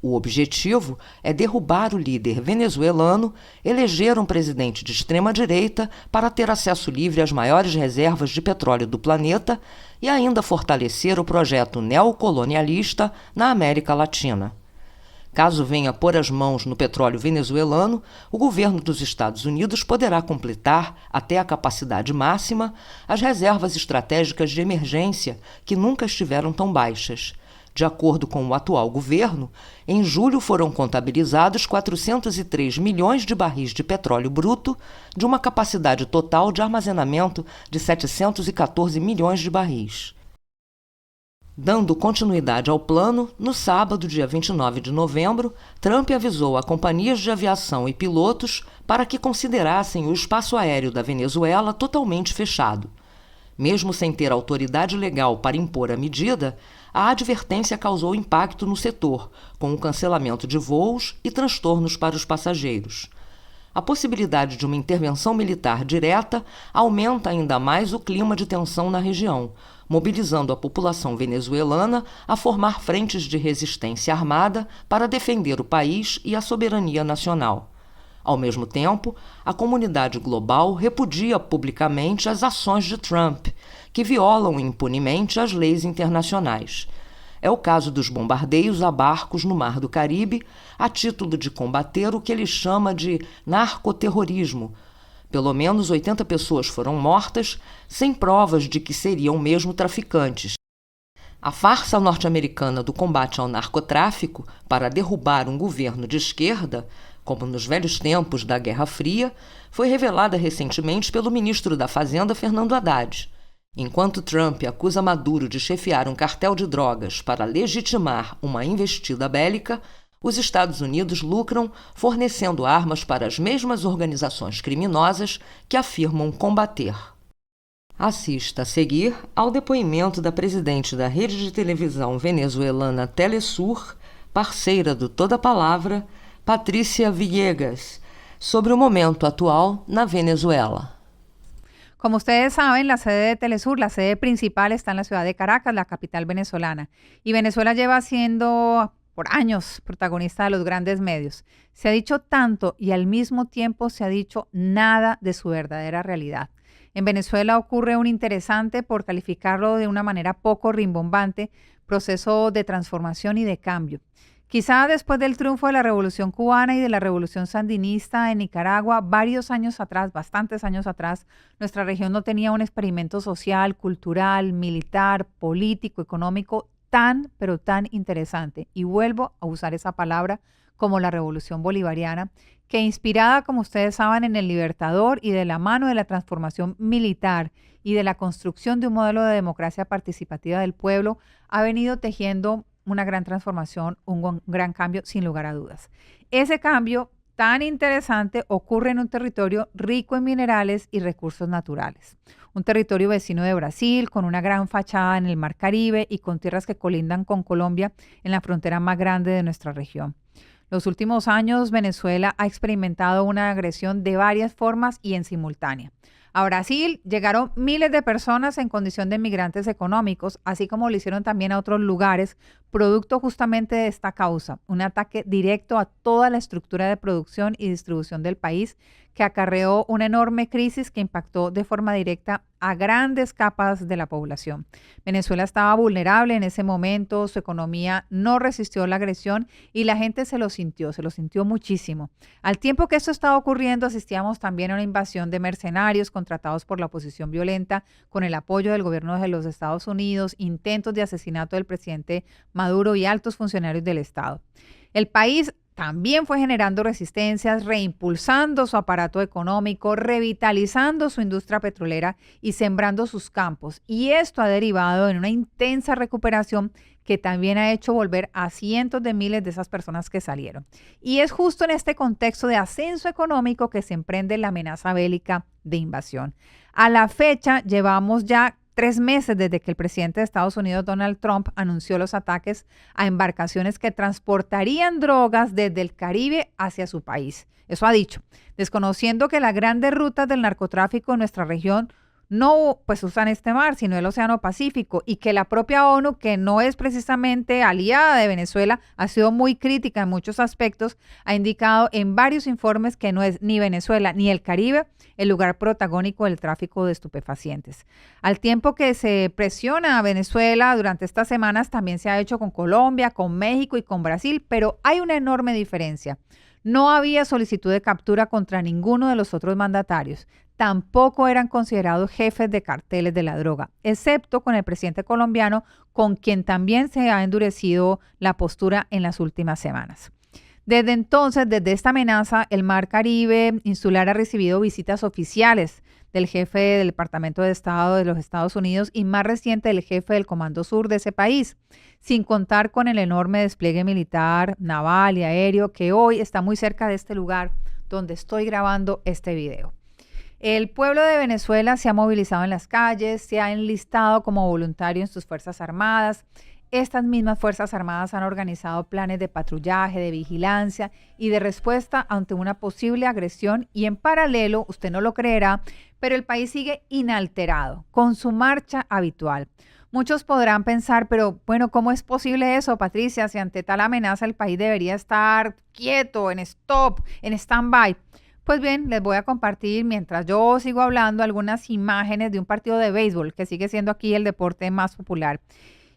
O objetivo é derrubar o líder venezuelano, eleger um presidente de extrema-direita para ter acesso livre às maiores reservas de petróleo do planeta e ainda fortalecer o projeto neocolonialista na América Latina. Caso venha pôr as mãos no petróleo venezuelano, o governo dos Estados Unidos poderá completar, até a capacidade máxima, as reservas estratégicas de emergência, que nunca estiveram tão baixas. De acordo com o atual governo, em julho foram contabilizados 403 milhões de barris de petróleo bruto, de uma capacidade total de armazenamento de 714 milhões de barris. Dando continuidade ao plano, no sábado, dia 29 de novembro, Trump avisou a companhias de aviação e pilotos para que considerassem o espaço aéreo da Venezuela totalmente fechado. Mesmo sem ter autoridade legal para impor a medida, a advertência causou impacto no setor, com o cancelamento de voos e transtornos para os passageiros. A possibilidade de uma intervenção militar direta aumenta ainda mais o clima de tensão na região, mobilizando a população venezuelana a formar frentes de resistência armada para defender o país e a soberania nacional. Ao mesmo tempo, a comunidade global repudia publicamente as ações de Trump, que violam impunemente as leis internacionais. É o caso dos bombardeios a barcos no Mar do Caribe, a título de combater o que ele chama de narcoterrorismo. Pelo menos 80 pessoas foram mortas, sem provas de que seriam mesmo traficantes. A farsa norte-americana do combate ao narcotráfico para derrubar um governo de esquerda, como nos velhos tempos da Guerra Fria, foi revelada recentemente pelo ministro da Fazenda, Fernando Haddad. Enquanto Trump acusa Maduro de chefiar um cartel de drogas para legitimar uma investida bélica, Os Estados Unidos lucram fornecendo armas para as mesmas organizações criminosas que afirmam combater. Assista a seguir ao depoimento da presidente da rede de televisão venezuelana Telesur, parceira do Toda Palavra, Patricia Villegas, sobre o momento atual na Venezuela. Como ustedes saben, la sede de Telesur, la sede principal, está en la ciudad de Caracas, la capital venezolana. Y Venezuela lleva siendo por años protagonista de los grandes medios. Se ha dicho tanto y al mismo tiempo se ha dicho nada de su verdadera realidad. En Venezuela ocurre un interesante, por calificarlo de una manera poco rimbombante, proceso de transformación y de cambio. Quizá después del triunfo de la Revolución Cubana y de la Revolución Sandinista en Nicaragua, varios años atrás, bastantes años atrás, nuestra región no tenía un experimento social, cultural, militar, político, económico tan, pero tan interesante. Y vuelvo a usar esa palabra como la Revolución Bolivariana, que inspirada, como ustedes saben, en el Libertador y de la mano de la transformación militar y de la construcción de un modelo de democracia participativa del pueblo, ha venido tejiendo una gran transformación, un gran cambio, sin lugar a dudas. Ese cambio tan interesante ocurre en un territorio rico en minerales y recursos naturales. Un territorio vecino de Brasil, con una gran fachada en el Mar Caribe y con tierras que colindan con Colombia en la frontera más grande de nuestra región. Los últimos años, Venezuela ha experimentado una agresión de varias formas y en simultánea. A Brasil llegaron miles de personas en condición de migrantes económicos, así como lo hicieron también a otros lugares, producto justamente de esta causa, un ataque directo a toda la estructura de producción y distribución del país, que acarreó una enorme crisis que impactó de forma directa a grandes capas de la población. Venezuela estaba vulnerable en ese momento, su economía no resistió la agresión y la gente se lo sintió muchísimo. Al tiempo que esto estaba ocurriendo, asistíamos también a una invasión de mercenarios contratados por la oposición violenta con el apoyo del gobierno de los Estados Unidos, intentos de asesinato del presidente Maduro y altos funcionarios del Estado. El país también fue generando resistencias, reimpulsando su aparato económico, revitalizando su industria petrolera y sembrando sus campos. Y esto ha derivado en una intensa recuperación que también ha hecho volver a cientos de miles de esas personas que salieron. Y es justo en este contexto de ascenso económico que se emprende la amenaza bélica de invasión. A la fecha llevamos ya 3 meses desde que el presidente de Estados Unidos, Donald Trump, anunció los ataques a embarcaciones que transportarían drogas desde el Caribe hacia su país. Eso ha dicho, desconociendo que las grandes rutas del narcotráfico en nuestra región no usan este mar, sino el Océano Pacífico, y que la propia ONU, que no es precisamente aliada de Venezuela, ha sido muy crítica en muchos aspectos, ha indicado en varios informes que no es ni Venezuela ni el Caribe el lugar protagónico del tráfico de estupefacientes. Al tiempo que se presiona a Venezuela durante estas semanas, también se ha hecho con Colombia, con México y con Brasil, pero hay una enorme diferencia. No había solicitud de captura contra ninguno de los otros mandatarios. Tampoco eran considerados jefes de carteles de la droga, excepto con el presidente colombiano, con quien también se ha endurecido la postura en las últimas semanas. Desde entonces, desde esta amenaza, el Mar Caribe insular ha recibido visitas oficiales del jefe del Departamento de Estado de los Estados Unidos y más reciente del jefe del Comando Sur de ese país, sin contar con el enorme despliegue militar, naval y aéreo que hoy está muy cerca de este lugar donde estoy grabando este video. El pueblo de Venezuela se ha movilizado en las calles, se ha enlistado como voluntario en sus Fuerzas Armadas. Estas mismas Fuerzas Armadas han organizado planes de patrullaje, de vigilancia y de respuesta ante una posible agresión y en paralelo, usted no lo creerá, pero el país sigue inalterado, con su marcha habitual. Muchos podrán pensar, pero bueno, ¿cómo es posible eso, Patricia? Si ante tal amenaza el país debería estar quieto, en stop, en stand-by. Pues bien, les voy a compartir, mientras yo sigo hablando, algunas imágenes de un partido de béisbol que sigue siendo aquí el deporte más popular.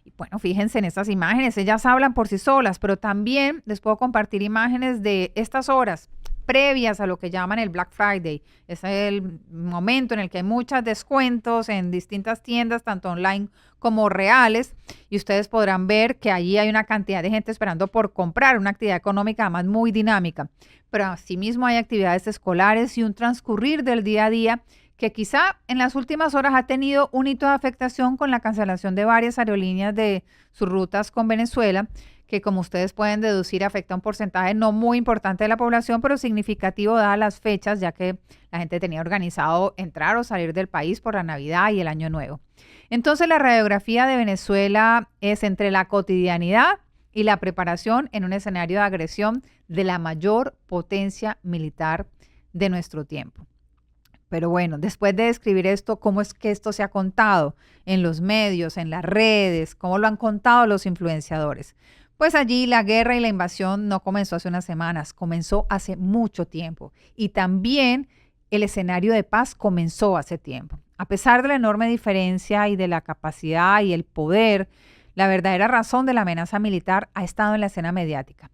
Y bueno, fíjense en estas imágenes, ellas hablan por sí solas, pero también les puedo compartir imágenes de estas horas previas a lo que llaman el Black Friday. Es el momento en el que hay muchos descuentos en distintas tiendas, tanto online como reales, y ustedes podrán ver que allí hay una cantidad de gente esperando por comprar, una actividad económica además muy dinámica. Pero asimismo hay actividades escolares y un transcurrir del día a día que quizá en las últimas horas ha tenido un hito de afectación con la cancelación de varias aerolíneas de sus rutas con Venezuela, que, como ustedes pueden deducir, afecta a un porcentaje no muy importante de la población, pero significativo dadas las fechas, ya que la gente tenía organizado entrar o salir del país por la Navidad y el Año Nuevo. Entonces, la radiografía de Venezuela es entre la cotidianidad y la preparación en un escenario de agresión de la mayor potencia militar de nuestro tiempo. Pero bueno, después de describir esto, ¿cómo es que esto se ha contado en los medios, en las redes? ¿Cómo lo han contado los influenciadores? Pues allí la guerra y la invasión no comenzó hace unas semanas, comenzó hace mucho tiempo. Y también el escenario de paz comenzó hace tiempo. A pesar de la enorme diferencia y de la capacidad y el poder, la verdadera razón de la amenaza militar ha estado en la escena mediática,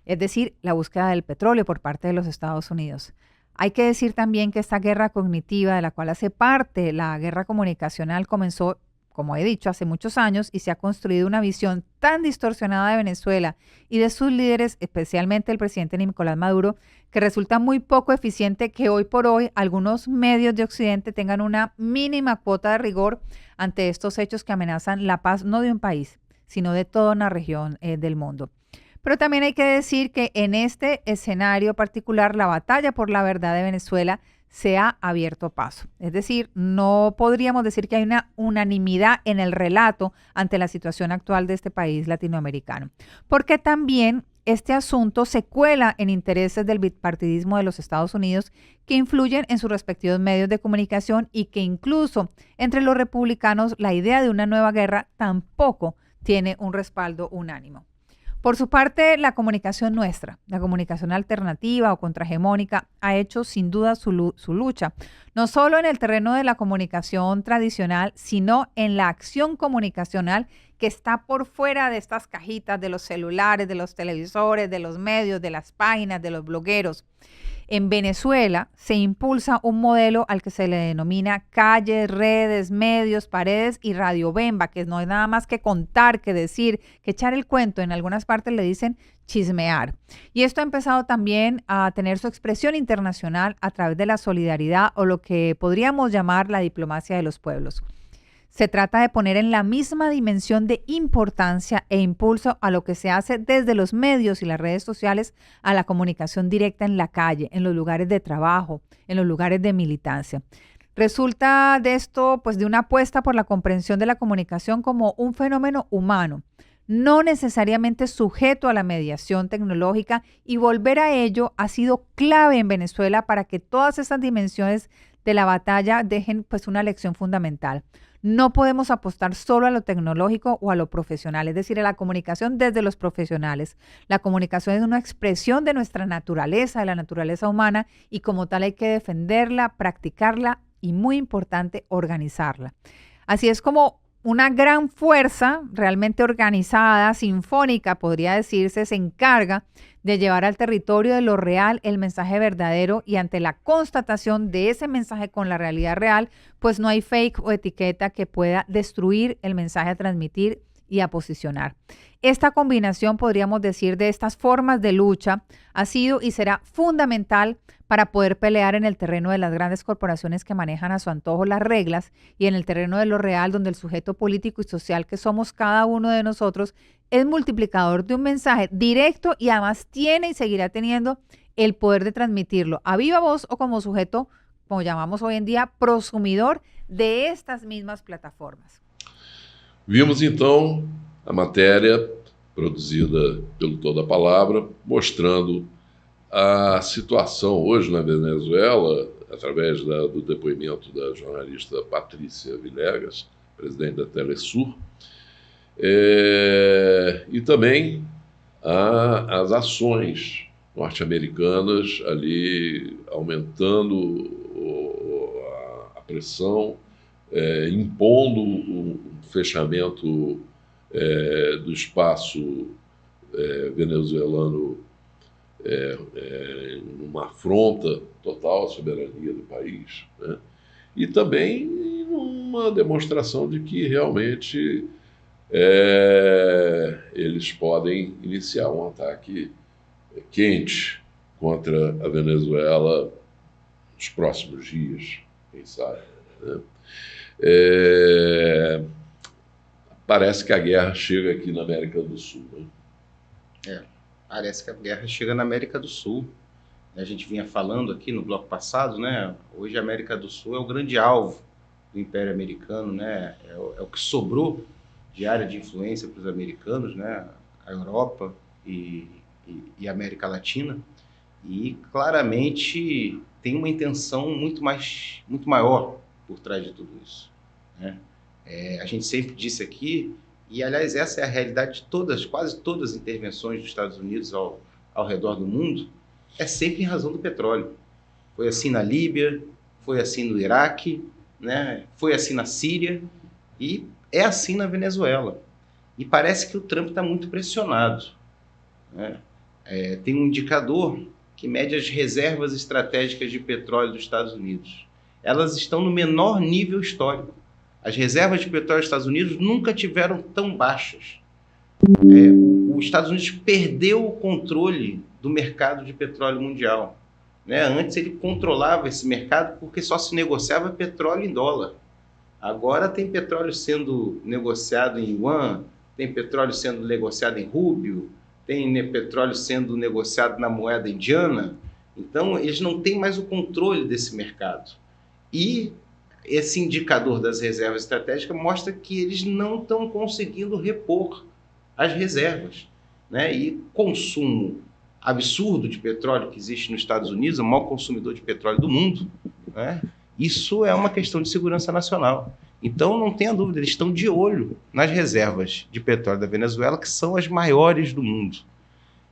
es decir, la búsqueda del petróleo por parte de los Estados Unidos. Hay que decir también que esta guerra cognitiva, de la cual hace parte la guerra comunicacional, comenzó, como he dicho, hace muchos años y se ha construido una visión tan distorsionada de Venezuela y de sus líderes, especialmente el presidente Nicolás Maduro, que resulta muy poco eficiente que hoy por hoy algunos medios de Occidente tengan una mínima cuota de rigor ante estos hechos que amenazan la paz no de un país, sino de toda una región del mundo. Pero también hay que decir que en este escenario particular la batalla por la verdad de Venezuela se ha abierto paso. Es decir, no podríamos decir que hay una unanimidad en el relato ante la situación actual de este país latinoamericano, porque también este asunto se cuela en intereses del bipartidismo de los Estados Unidos que influyen en sus respectivos medios de comunicación y que incluso entre los republicanos la idea de una nueva guerra tampoco tiene un respaldo unánime. Por su parte, la comunicación nuestra, la comunicación alternativa o contrahegemónica, ha hecho sin duda su lucha, no solo en el terreno de la comunicación tradicional, sino en la acción comunicacional que está por fuera de estas cajitas de los celulares, de los televisores, de los medios, de las páginas, de los blogueros. En Venezuela se impulsa un modelo al que se le denomina calles, redes, medios, paredes y radiobemba, que no es nada más que contar, que decir, que echar el cuento. En algunas partes le dicen chismear. Y esto ha empezado también a tener su expresión internacional a través de la solidaridad o lo que podríamos llamar la diplomacia de los pueblos. Se trata de poner en la misma dimensión de importancia e impulso a lo que se hace desde los medios y las redes sociales a la comunicación directa en la calle, en los lugares de trabajo, en los lugares de militancia. Resulta de esto, pues, de una apuesta por la comprensión de la comunicación como un fenómeno humano, no necesariamente sujeto a la mediación tecnológica, y volver a ello ha sido clave en Venezuela para que todas esas dimensiones de la batalla dejen, pues, una lección fundamental. No podemos apostar solo a lo tecnológico o a lo profesional, es decir, a la comunicación desde los profesionales. La comunicación es una expresión de nuestra naturaleza, de la naturaleza humana, y como tal hay que defenderla, practicarla y, muy importante, organizarla. Así es como una gran fuerza realmente organizada, sinfónica, podría decirse, se encarga de llevar al territorio de lo real el mensaje verdadero, y ante la constatación de ese mensaje con la realidad real, pues no hay fake o etiqueta que pueda destruir el mensaje a transmitir y a posicionar. Esta combinación, podríamos decir, de estas formas de lucha ha sido y será fundamental para poder pelear en el terreno de las grandes corporaciones que manejan a su antojo las reglas, y en el terreno de lo real, donde el sujeto político y social que somos cada uno de nosotros es multiplicador de un mensaje directo y además tiene y seguirá teniendo el poder de transmitirlo a viva voz o como sujeto, como llamamos hoy en día, prosumidor de estas mismas plataformas. Vimos então a matéria produzida pelo Toda a Palavra, mostrando a situação hoje na Venezuela, através do depoimento da jornalista Patrícia Villegas, presidente da Telesur, e também as ações norte-americanas ali aumentando a pressão, impondo um fechamento do espaço venezuelano, numa afronta total à soberania do país, né? E também numa demonstração de que realmente eles podem iniciar um ataque quente contra a Venezuela nos próximos dias, quem sabe, né? Parece que a guerra chega aqui na América do Sul, né? Parece que a guerra chega na América do Sul. A gente vinha falando aqui no bloco passado, né? Hoje a América do Sul é o grande alvo do Império Americano, né? É o que sobrou de área de influência para os americanos, né? A Europa e a América Latina. E claramente tem uma intenção muito maior por trás de tudo isso, né? A gente sempre disse aqui, e aliás essa é a realidade de quase todas as intervenções dos Estados Unidos ao redor do mundo, é sempre em razão do petróleo. Foi assim na Líbia, foi assim no Iraque, né? Foi assim na Síria e é assim na Venezuela. E parece que o Trump está muito pressionado, né? Tem um indicador que mede as reservas estratégicas de petróleo dos Estados Unidos. Elas estão no menor nível histórico. As reservas de petróleo dos Estados Unidos nunca tiveram tão baixas. Os Estados Unidos perdeu o controle do mercado de petróleo mundial, né? Antes ele controlava esse mercado porque só se negociava petróleo em dólar. Agora tem petróleo sendo negociado em yuan, tem petróleo sendo negociado em rúpio, tem petróleo sendo negociado na moeda indiana. Então eles não têm mais o controle desse mercado. E esse indicador das reservas estratégicas mostra que eles não estão conseguindo repor as reservas, né? E consumo absurdo de petróleo que existe nos Estados Unidos, o maior consumidor de petróleo do mundo, né? Isso é uma questão de segurança nacional. Então, não tenha dúvida, eles estão de olho nas reservas de petróleo da Venezuela, que são as maiores do mundo.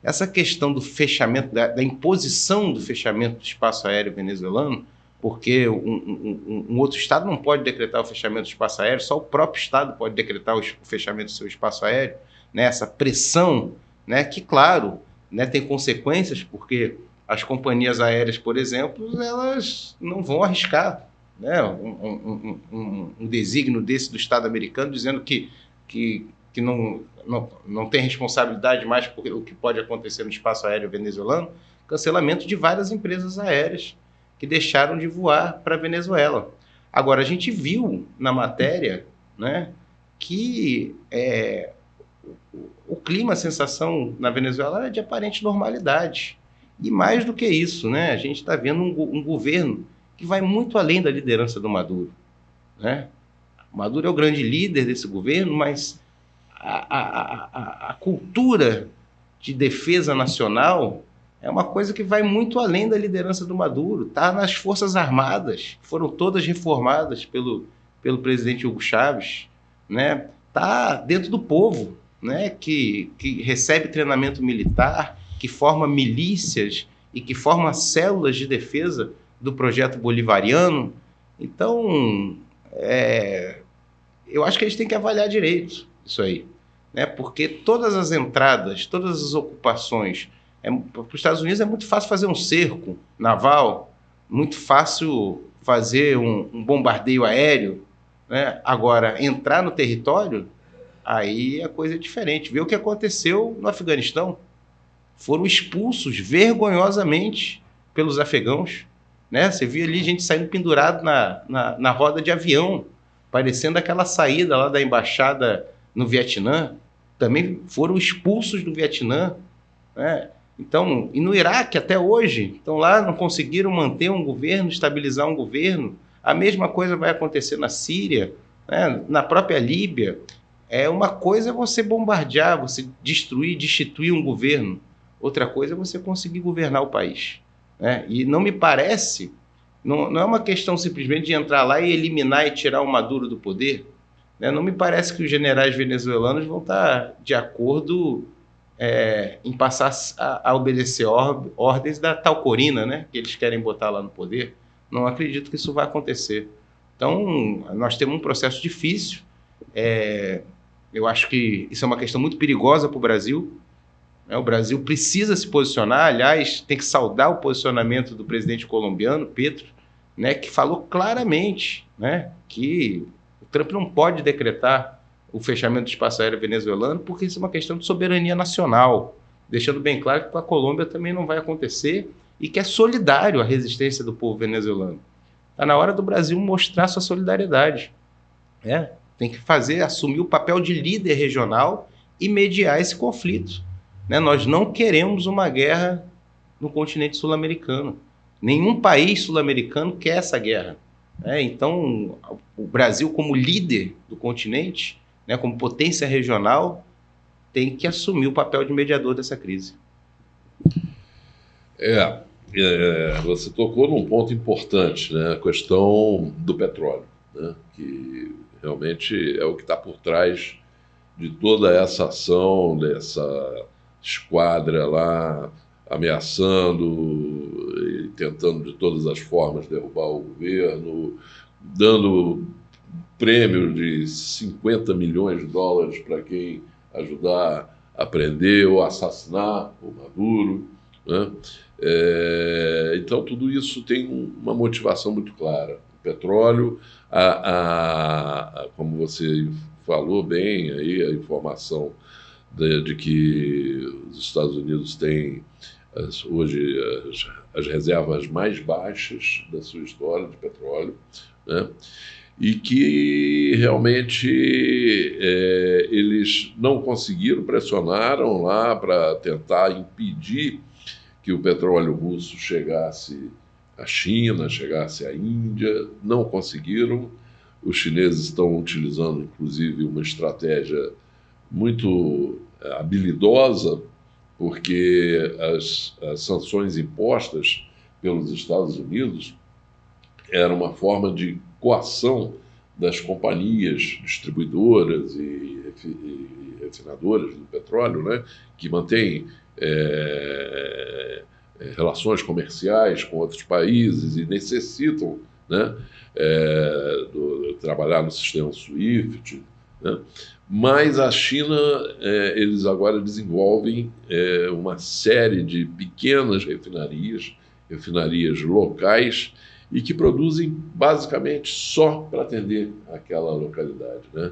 Essa questão do fechamento, da imposição do fechamento do espaço aéreo venezuelano, porque um outro Estado não pode decretar o fechamento do espaço aéreo, só o próprio Estado pode decretar o fechamento do seu espaço aéreo, né? Essa pressão, né? Que, claro, né, tem consequências, porque as companhias aéreas, por exemplo, elas não vão arriscar, né, um desígnio desse do Estado americano dizendo que não tem responsabilidade mais por o que pode acontecer no espaço aéreo venezuelano, cancelamento de várias empresas aéreas que deixaram de voar para a Venezuela. Agora, a gente viu na matéria, né, que o clima, a sensação na Venezuela é de aparente normalidade. E mais do que isso, né, a gente está vendo um governo que vai muito além da liderança do Maduro, né? O Maduro é o grande líder desse governo, mas a cultura de defesa nacional é uma coisa que vai muito além da liderança do Maduro. Está nas Forças Armadas, que foram todas reformadas pelo presidente Hugo Chávez, né? Está dentro do povo, né? Que recebe treinamento militar, que forma milícias e que forma células de defesa do projeto bolivariano. Então, eu acho que a gente tem que avaliar direito isso aí, né? Porque todas as entradas, todas as ocupações, para os Estados Unidos é muito fácil fazer um cerco naval, muito fácil fazer um bombardeio aéreo, né? Agora, entrar no território, aí a coisa é diferente. Vê o que aconteceu no Afeganistão. Foram expulsos vergonhosamente pelos afegãos, né? Você via ali gente saindo pendurado na roda de avião, parecendo aquela saída lá da embaixada no Vietnã. Também foram expulsos do Vietnã, né? Então, e no Iraque até hoje, estão lá, não conseguiram manter um governo, estabilizar um governo. A mesma coisa vai acontecer na Síria, né? Na própria Líbia. Uma coisa é você bombardear, você destruir, destituir um governo. Outra coisa é você conseguir governar o país, né? E não me parece, não é uma questão simplesmente de entrar lá e eliminar e tirar o Maduro do poder, né? Não me parece que os generais venezuelanos vão estar de acordo em passar a obedecer ordens da tal Corina, né, que eles querem botar lá no poder. Não acredito que isso vai acontecer. Então, nós temos um processo difícil. Eu acho que isso é uma questão muito perigosa para o Brasil. O Brasil precisa se posicionar. Aliás, tem que saudar o posicionamento do presidente colombiano, Petro, né, que falou claramente, né, que o Trump não pode decretar o fechamento do espaço aéreo venezuelano, porque isso é uma questão de soberania nacional, deixando bem claro que com a Colômbia também não vai acontecer e que é solidário à resistência do povo venezuelano. Está na hora do Brasil mostrar sua solidariedade, tem que assumir o papel de líder regional e mediar esse conflito, né? Nós não queremos uma guerra no continente sul-americano. Nenhum país sul-americano quer essa guerra, né? Então, o Brasil, como líder do continente, né, como potência regional, tem que assumir o papel de mediador dessa crise. Você tocou num ponto importante, né? A questão do petróleo, né? Que realmente é o que está por trás de toda essa ação, dessa esquadra lá ameaçando e tentando de todas as formas derrubar o governo, dando prêmio de $50 milhões para quem ajudar a prender ou assassinar o Maduro, né? Então, tudo isso tem uma motivação muito clara. O petróleo, como você falou bem, aí, a informação de que os Estados Unidos têm hoje as reservas mais baixas da sua história de petróleo, né? E que realmente eles não conseguiram, pressionaram lá para tentar impedir que o petróleo russo chegasse à China, chegasse à Índia, não conseguiram. Os chineses estão utilizando, inclusive, uma estratégia muito habilidosa, porque as sanções impostas pelos Estados Unidos era uma forma de coação das companhias distribuidoras e refinadoras do petróleo, né, que mantêm relações comerciais com outros países e necessitam, né, trabalhar no sistema SWIFT, né? Mas a China, eles agora desenvolvem uma série de pequenas refinarias locais, e que produzem basicamente só para atender aquela localidade, né?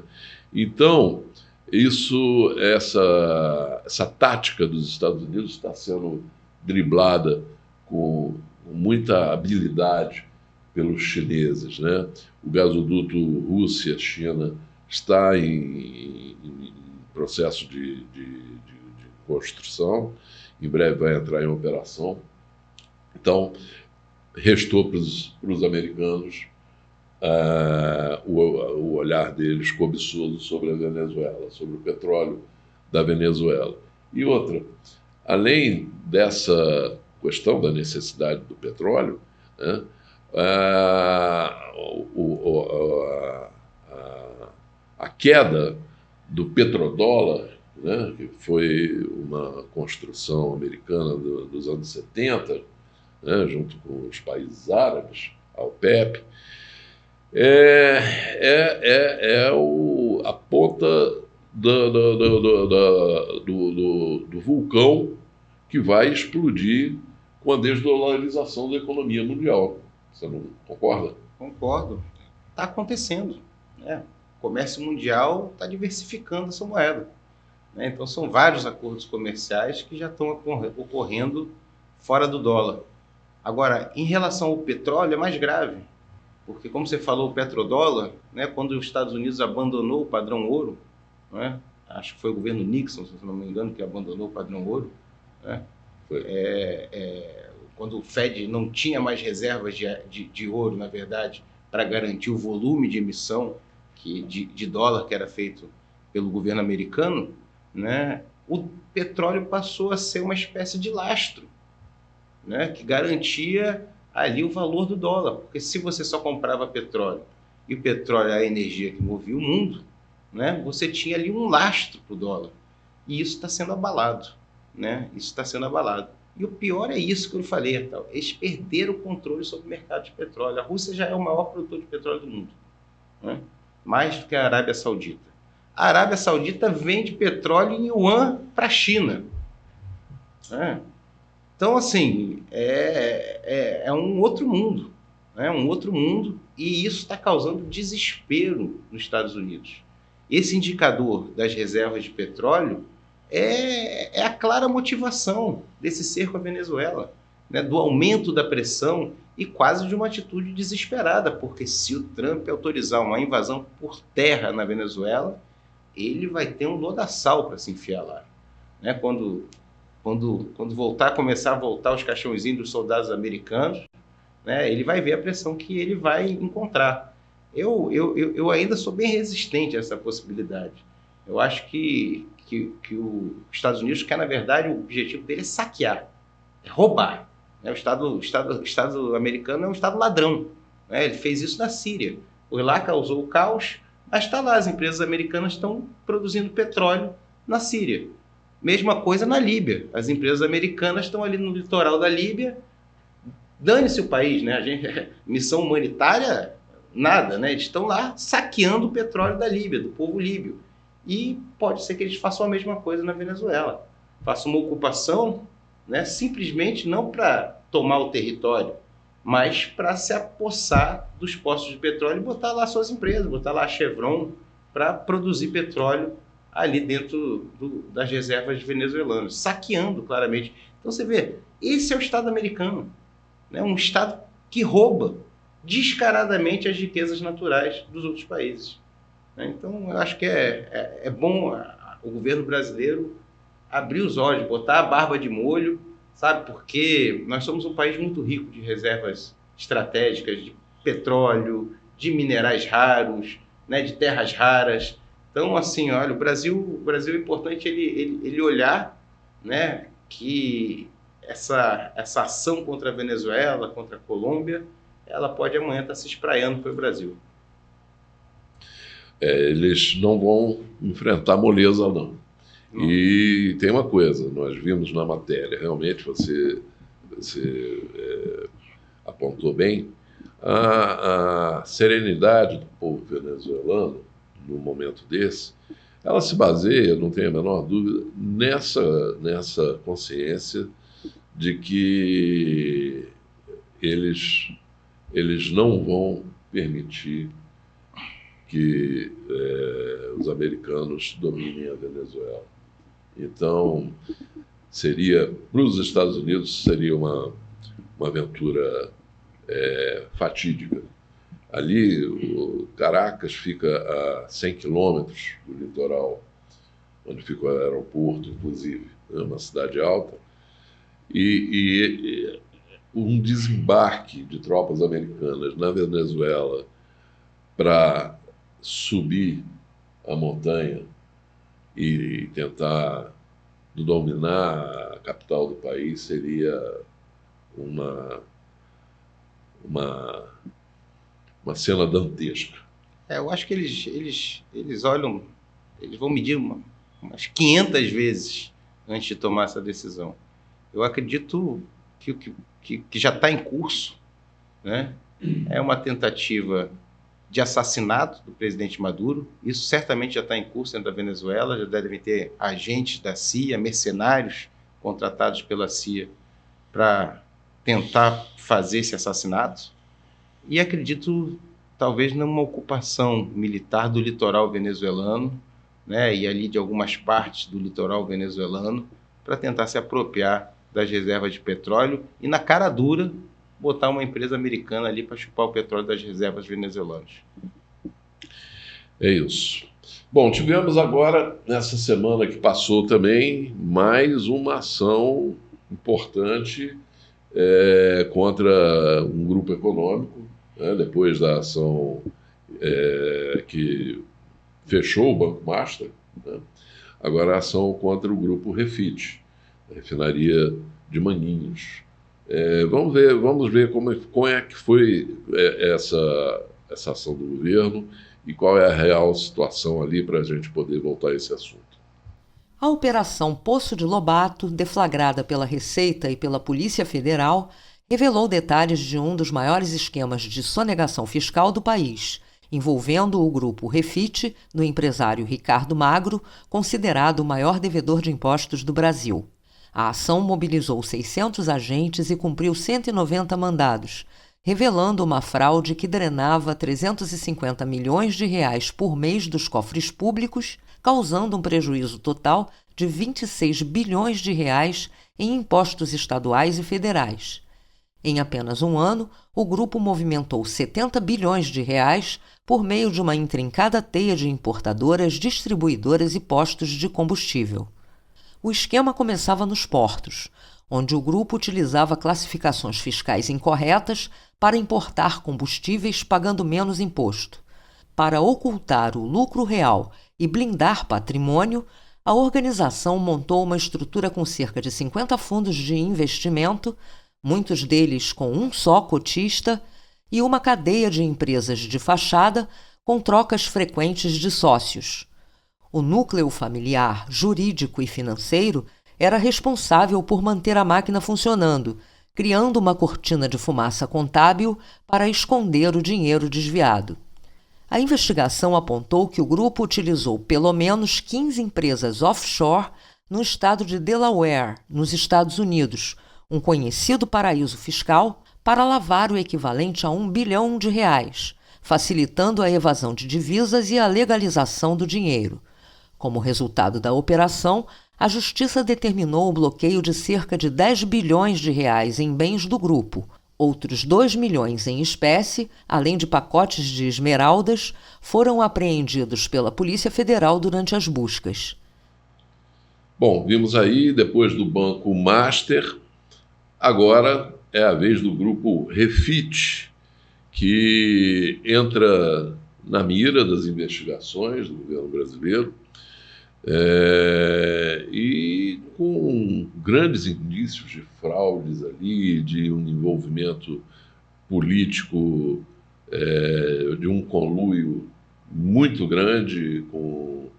Então, essa tática dos Estados Unidos está sendo driblada com muita habilidade pelos chineses, né? O gasoduto Rússia-China está em processo de construção, em breve vai entrar em operação. Então, restou para os americanos o olhar deles cobiçoso sobre a Venezuela, sobre o petróleo da Venezuela. E outra, além dessa questão da necessidade do petróleo, né, a queda do petrodólar, né, que foi uma construção americana dos anos 70, né, junto com os países árabes, a OPEP, a ponta do vulcão que vai explodir com a desdolarização da economia mundial. Você não concorda? Concordo. Está acontecendo, né? O comércio mundial está diversificando essa moeda, né? Então, são vários acordos comerciais que já estão ocorrendo fora do dólar. Agora, em relação ao petróleo, é mais grave, porque, como você falou, o petrodólar, né, quando os Estados Unidos abandonou o padrão ouro, né, acho que foi o governo Nixon, se não me engano, que abandonou o padrão ouro, né, quando o Fed não tinha mais reservas de ouro, na verdade, para garantir o volume de emissão de dólar que era feito pelo governo americano, né, o petróleo passou a ser uma espécie de lastro, né, que garantia ali o valor do dólar, porque se você só comprava petróleo, e o petróleo é a energia que movia o mundo, né, você tinha ali um lastro para o dólar, e isso está sendo abalado, né, isso está sendo abalado. E o pior é isso que eu falei, tal. Eles perderam o controle sobre o mercado de petróleo. A Rússia já é o maior produtor de petróleo do mundo, né, mais do que a Arábia Saudita. A Arábia Saudita vende petróleo em yuan para a China, né? Então, assim, é um outro mundo, né? Um outro mundo, e isso está causando desespero nos Estados Unidos. Esse indicador das reservas de petróleo é a clara motivação desse cerco à Venezuela, né? Do aumento da pressão e quase de uma atitude desesperada, porque se o Trump autorizar uma invasão por terra na Venezuela, ele vai ter um lodaçal para se enfiar lá, né? Quando quando começar a voltar os caixãozinhos dos soldados americanos, né, ele vai ver a pressão que ele vai encontrar. Eu ainda sou bem resistente a essa possibilidade. Eu acho que os Estados Unidos quer, na verdade, o objetivo dele é saquear, é roubar. Né? O Estado americano é um Estado ladrão. Né? Ele fez isso na Síria. Foi lá, causou o caos, mas está lá, as empresas americanas estão produzindo petróleo na Síria. Mesma coisa na Líbia. As empresas americanas estão ali no litoral da Líbia. Dane-se o país, né? Missão humanitária, nada, né? Eles estão lá saqueando o petróleo da Líbia, do povo líbio. E pode ser que eles façam a mesma coisa na Venezuela. Façam uma ocupação, né? Simplesmente não para tomar o território, mas para se apossar dos poços de petróleo e botar lá suas empresas, botar lá a Chevron para produzir petróleo ali dentro das reservas venezuelanas, saqueando claramente. Então você vê, esse é o Estado americano, né? Um Estado que rouba descaradamente as riquezas naturais dos outros países. Né? Então eu acho que é bom o governo brasileiro abrir os olhos, botar a barba de molho, sabe? Porque nós somos um país muito rico de reservas estratégicas, de petróleo, de minerais raros, né? De terras raras. Então, assim, olha, o Brasil é importante ele olhar, né, que essa ação contra a Venezuela, contra a Colômbia, ela pode amanhã estar se espraiando para o Brasil. Eles não vão enfrentar moleza, não. E tem uma coisa, nós vimos na matéria, realmente você apontou bem, a serenidade do povo venezuelano, num momento desse, ela se baseia, não tenho a menor dúvida, nessa consciência de que eles não vão permitir que os americanos dominem a Venezuela. Então, para os Estados Unidos, seria uma aventura fatídica. Ali, o Caracas fica a 100 quilômetros do litoral, onde fica o aeroporto, inclusive, é uma cidade alta, e um desembarque de tropas americanas na Venezuela para subir a montanha e tentar dominar a capital do país seria uma cena dantesca. Eu acho que eles olham, eles vão medir umas 500 vezes antes de tomar essa decisão. Eu acredito que já está em curso, né? É uma tentativa de assassinato do presidente Maduro. Isso certamente já está em curso dentro da Venezuela, já devem ter agentes da CIA, mercenários contratados pela CIA para tentar fazer esse assassinato. E acredito, talvez, numa ocupação militar do litoral venezuelano, né, e ali de algumas partes do litoral venezuelano, para tentar se apropriar das reservas de petróleo e, na cara dura, botar uma empresa americana ali para chupar o petróleo das reservas venezuelanas. É isso. Bom, tivemos agora, nessa semana que passou também, mais uma ação importante contra um grupo econômico, né, depois da ação que fechou o Banco Master, né, agora a ação contra o grupo Refit, a refinaria de Manguinhos. Vamos ver como é que foi essa ação do governo e qual é a real situação ali para a gente poder voltar a esse assunto. A Operação Poço de Lobato, deflagrada pela Receita e pela Polícia Federal, revelou detalhes de um dos maiores esquemas de sonegação fiscal do país, envolvendo o grupo Refit no empresário Ricardo Magro, considerado o maior devedor de impostos do Brasil. A ação mobilizou 600 agentes e cumpriu 190 mandados, revelando uma fraude que drenava 350 milhões de reais por mês dos cofres públicos, causando um prejuízo total de 26 bilhões de reais em impostos estaduais e federais. Em apenas um ano, o grupo movimentou 70 bilhões de reais por meio de uma intrincada teia de importadoras, distribuidoras e postos de combustível. O esquema começava nos portos, onde o grupo utilizava classificações fiscais incorretas para importar combustíveis pagando menos imposto. Para ocultar o lucro real e blindar patrimônio, a organização montou uma estrutura com cerca de 50 fundos de investimento, muitos deles com um só cotista, e uma cadeia de empresas de fachada com trocas frequentes de sócios. O núcleo familiar, jurídico e financeiro era responsável por manter a máquina funcionando, criando uma cortina de fumaça contábil para esconder o dinheiro desviado. A investigação apontou que o grupo utilizou pelo menos 15 empresas offshore no estado de Delaware, nos Estados Unidos, um conhecido paraíso fiscal, para lavar o equivalente a R$1 bilhão, facilitando a evasão de divisas e a legalização do dinheiro. Como resultado da operação, a Justiça determinou o bloqueio de cerca de R$10 bilhões em bens do grupo. Outros 2 milhões em espécie, além de pacotes de esmeraldas, foram apreendidos pela Polícia Federal durante as buscas. Bom, vimos aí, depois do Banco Master, agora é a vez do grupo Refit, que entra na mira das investigações do governo brasileiro, e com grandes indícios de fraudes ali, de um envolvimento político, de um conluio muito grande com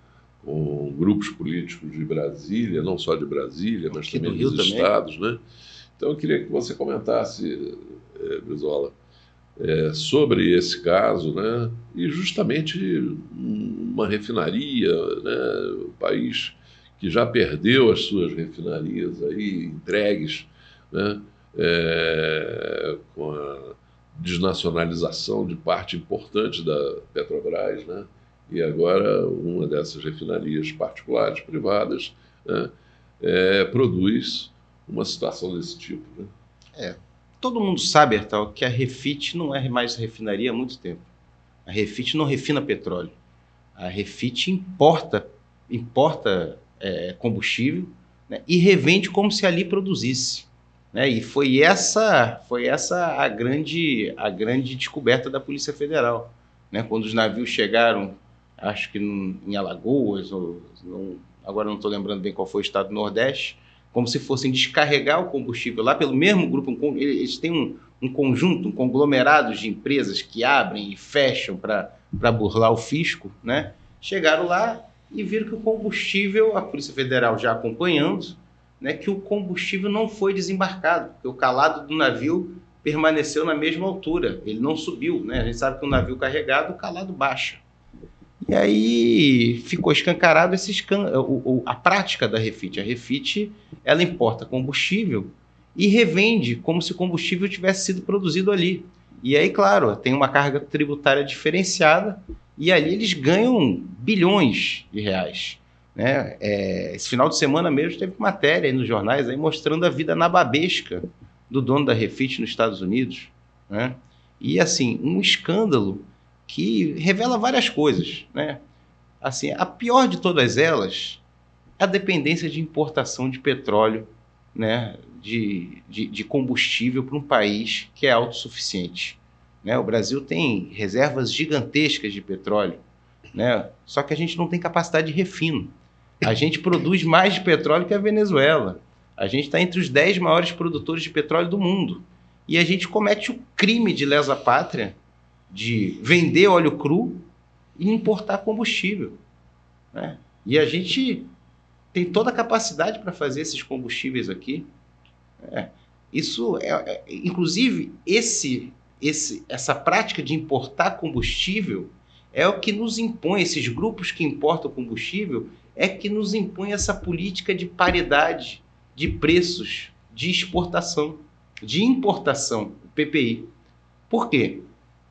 grupos políticos de Brasília, não só de Brasília, mas aqui também do dos Rio estados, também, né? Então eu queria que você comentasse, Brizola, sobre esse caso, né? E justamente uma refinaria, né? O país que já perdeu as suas refinarias aí entregues, né? Com a desnacionalização de parte importante da Petrobras, né? E agora uma dessas refinarias particulares, privadas, né? Produz uma situação desse tipo, né? Todo mundo sabe, Hertal, que a Refit não é mais refinaria há muito tempo. A Refit não refina petróleo. A Refit importa combustível, né, e revende como se ali produzisse, né? E foi essa a grande descoberta da Polícia Federal, né? Quando os navios chegaram, acho que em Alagoas, agora não estou lembrando bem qual foi o estado do Nordeste, como se fossem descarregar o combustível lá pelo mesmo grupo. Eles têm um conjunto, um conglomerado de empresas que abrem e fecham para burlar o fisco, né? Chegaram lá e viram que o combustível, a Polícia Federal já acompanhando, né, que o combustível não foi desembarcado, porque o calado do navio permaneceu na mesma altura, ele não subiu, né? A gente sabe que um navio carregado, o calado baixa. E aí ficou escancarado a prática da Refit. A Refit, ela importa combustível e revende como se o combustível tivesse sido produzido ali. E aí, claro, tem uma carga tributária diferenciada e ali eles ganham bilhões de reais, né? Esse final de semana mesmo teve matéria aí nos jornais aí mostrando a vida nababesca do dono da Refit nos Estados Unidos, né? E assim, um escândalo que revela várias coisas, né? Assim, a pior de todas elas é a dependência de importação de petróleo, né? De combustível para um país que é autossuficiente, né? O Brasil tem reservas gigantescas de petróleo, né? Só que a gente não tem capacidade de refino. A gente produz mais de petróleo que a Venezuela. A gente está entre os 10 maiores produtores de petróleo do mundo. E a gente comete o crime de lesa pátria de vender óleo cru e importar combustível, né? E a gente tem toda a capacidade para fazer esses combustíveis aqui. Inclusive, essa prática de importar combustível é o que nos impõe, esses grupos que importam combustível, é que nos impõe essa política de paridade de preços de exportação, de importação, o PPI. Por quê?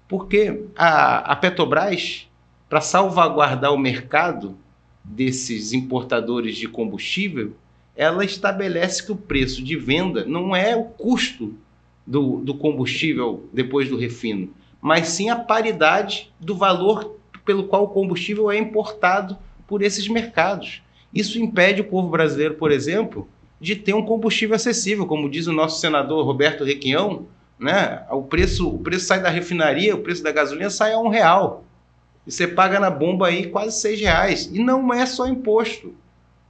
Porque a Petrobras, para salvaguardar o mercado desses importadores de combustível, ela estabelece que o preço de venda não é o custo do combustível depois do refino, mas sim a paridade do valor pelo qual o combustível é importado por esses mercados. Isso impede o povo brasileiro, por exemplo, de ter um combustível acessível, como diz o nosso senador Roberto Requião, né? O preço sai da refinaria, o preço da gasolina sai a R$1. E você paga na bomba aí quase R$6. E não é só imposto.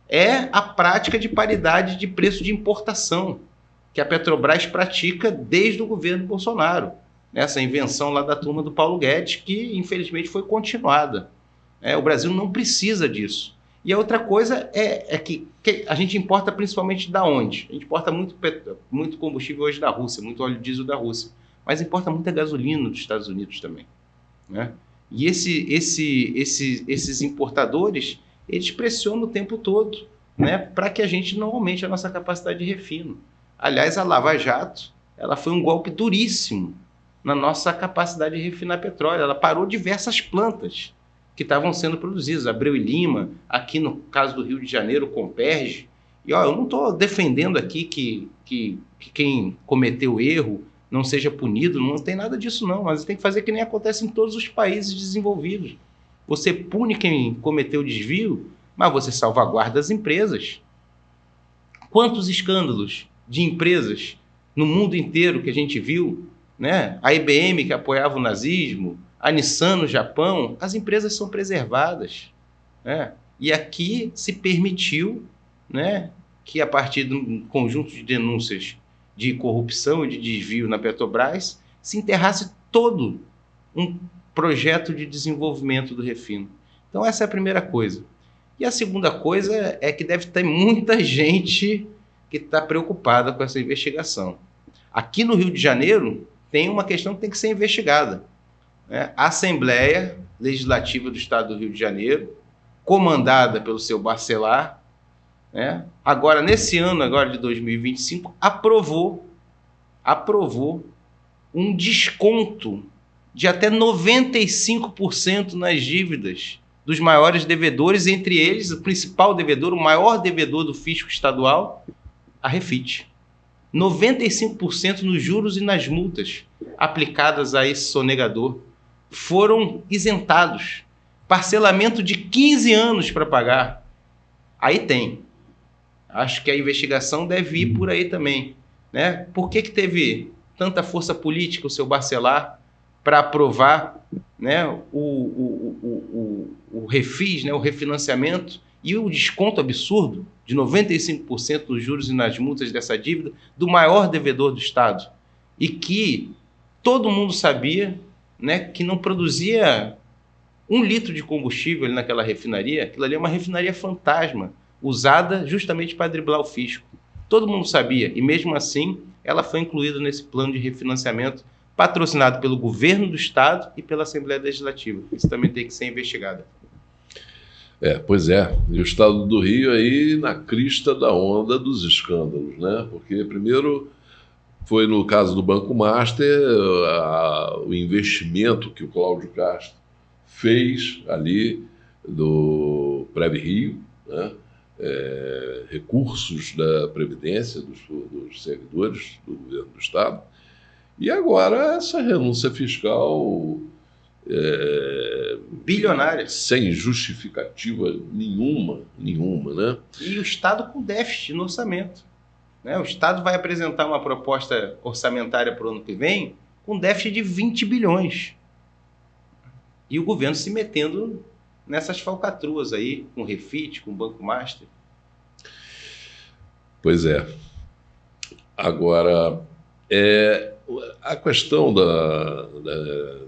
É a prática de paridade de preço de importação que a Petrobras pratica desde o governo Bolsonaro. Essa invenção lá da turma do Paulo Guedes, que infelizmente foi continuada. O Brasil não precisa disso. E a outra coisa é que a gente importa principalmente da onde? A gente importa muito combustível hoje da Rússia, muito óleo diesel da Rússia, mas importa muita gasolina dos Estados Unidos também, né? E esses importadores, eles pressionam o tempo todo, né, para que a gente não aumente a nossa capacidade de refino. Aliás, a Lava Jato, ela foi um golpe duríssimo na nossa capacidade de refinar petróleo. Ela parou diversas plantas que estavam sendo produzidas, Abreu e Lima, aqui no caso do Rio de Janeiro, Comperj. E eu não estou defendendo aqui que quem cometeu erro não seja punido, não tem nada disso não, mas tem que fazer que nem acontece em todos os países desenvolvidos. Você pune quem cometeu desvio, mas você salvaguarda as empresas. Quantos escândalos de empresas no mundo inteiro que a gente viu, né? A IBM que apoiava o nazismo, a Nissan no Japão, as empresas são preservadas, né? E aqui se permitiu, né, que a partir de um conjunto de denúncias de corrupção e de desvio na Petrobras, se enterrasse todo um projeto de desenvolvimento do refino. Então essa é a primeira coisa. E a segunda coisa é que deve ter muita gente que está preocupada com essa investigação. Aqui no Rio de Janeiro tem uma questão que tem que ser investigada, né? A Assembleia Legislativa do Estado do Rio de Janeiro, comandada pelo seu Bacelar, né? Agora, nesse ano agora de 2025, aprovou um desconto de até 95% nas dívidas dos maiores devedores, entre eles o principal devedor, o maior devedor do fisco estadual, a Refit. 95% nos juros e nas multas aplicadas a esse sonegador foram isentados. Parcelamento de 15 anos para pagar. Aí tem. Acho que a investigação deve ir por aí também, né? Por que teve tanta força política o seu Bacelar para aprovar, né, o refis, né, o refinanciamento e o desconto absurdo de 95% nos juros e nas multas dessa dívida do maior devedor do Estado, e que todo mundo sabia, né, que não produzia 1 litro de combustível ali naquela refinaria. Aquilo ali é uma refinaria fantasma, usada justamente para driblar o fisco. Todo mundo sabia, e mesmo assim ela foi incluída nesse plano de refinanciamento patrocinado pelo governo do Estado e pela Assembleia Legislativa. Isso também tem que ser investigado. Pois é. E o Estado do Rio aí na crista da onda dos escândalos, né? Porque primeiro foi no caso do Banco Master, o investimento que o Cláudio Castro fez ali do Prev Rio, né? Recursos da Previdência dos servidores do governo do Estado. E agora essa renúncia fiscal bilionária, sem justificativa nenhuma, né? E o Estado com déficit no orçamento, né? O Estado vai apresentar uma proposta orçamentária para o ano que vem com déficit de 20 bilhões. E o governo se metendo nessas falcatruas aí, com o Refit, com o Banco Master. Pois é. Agora, a questão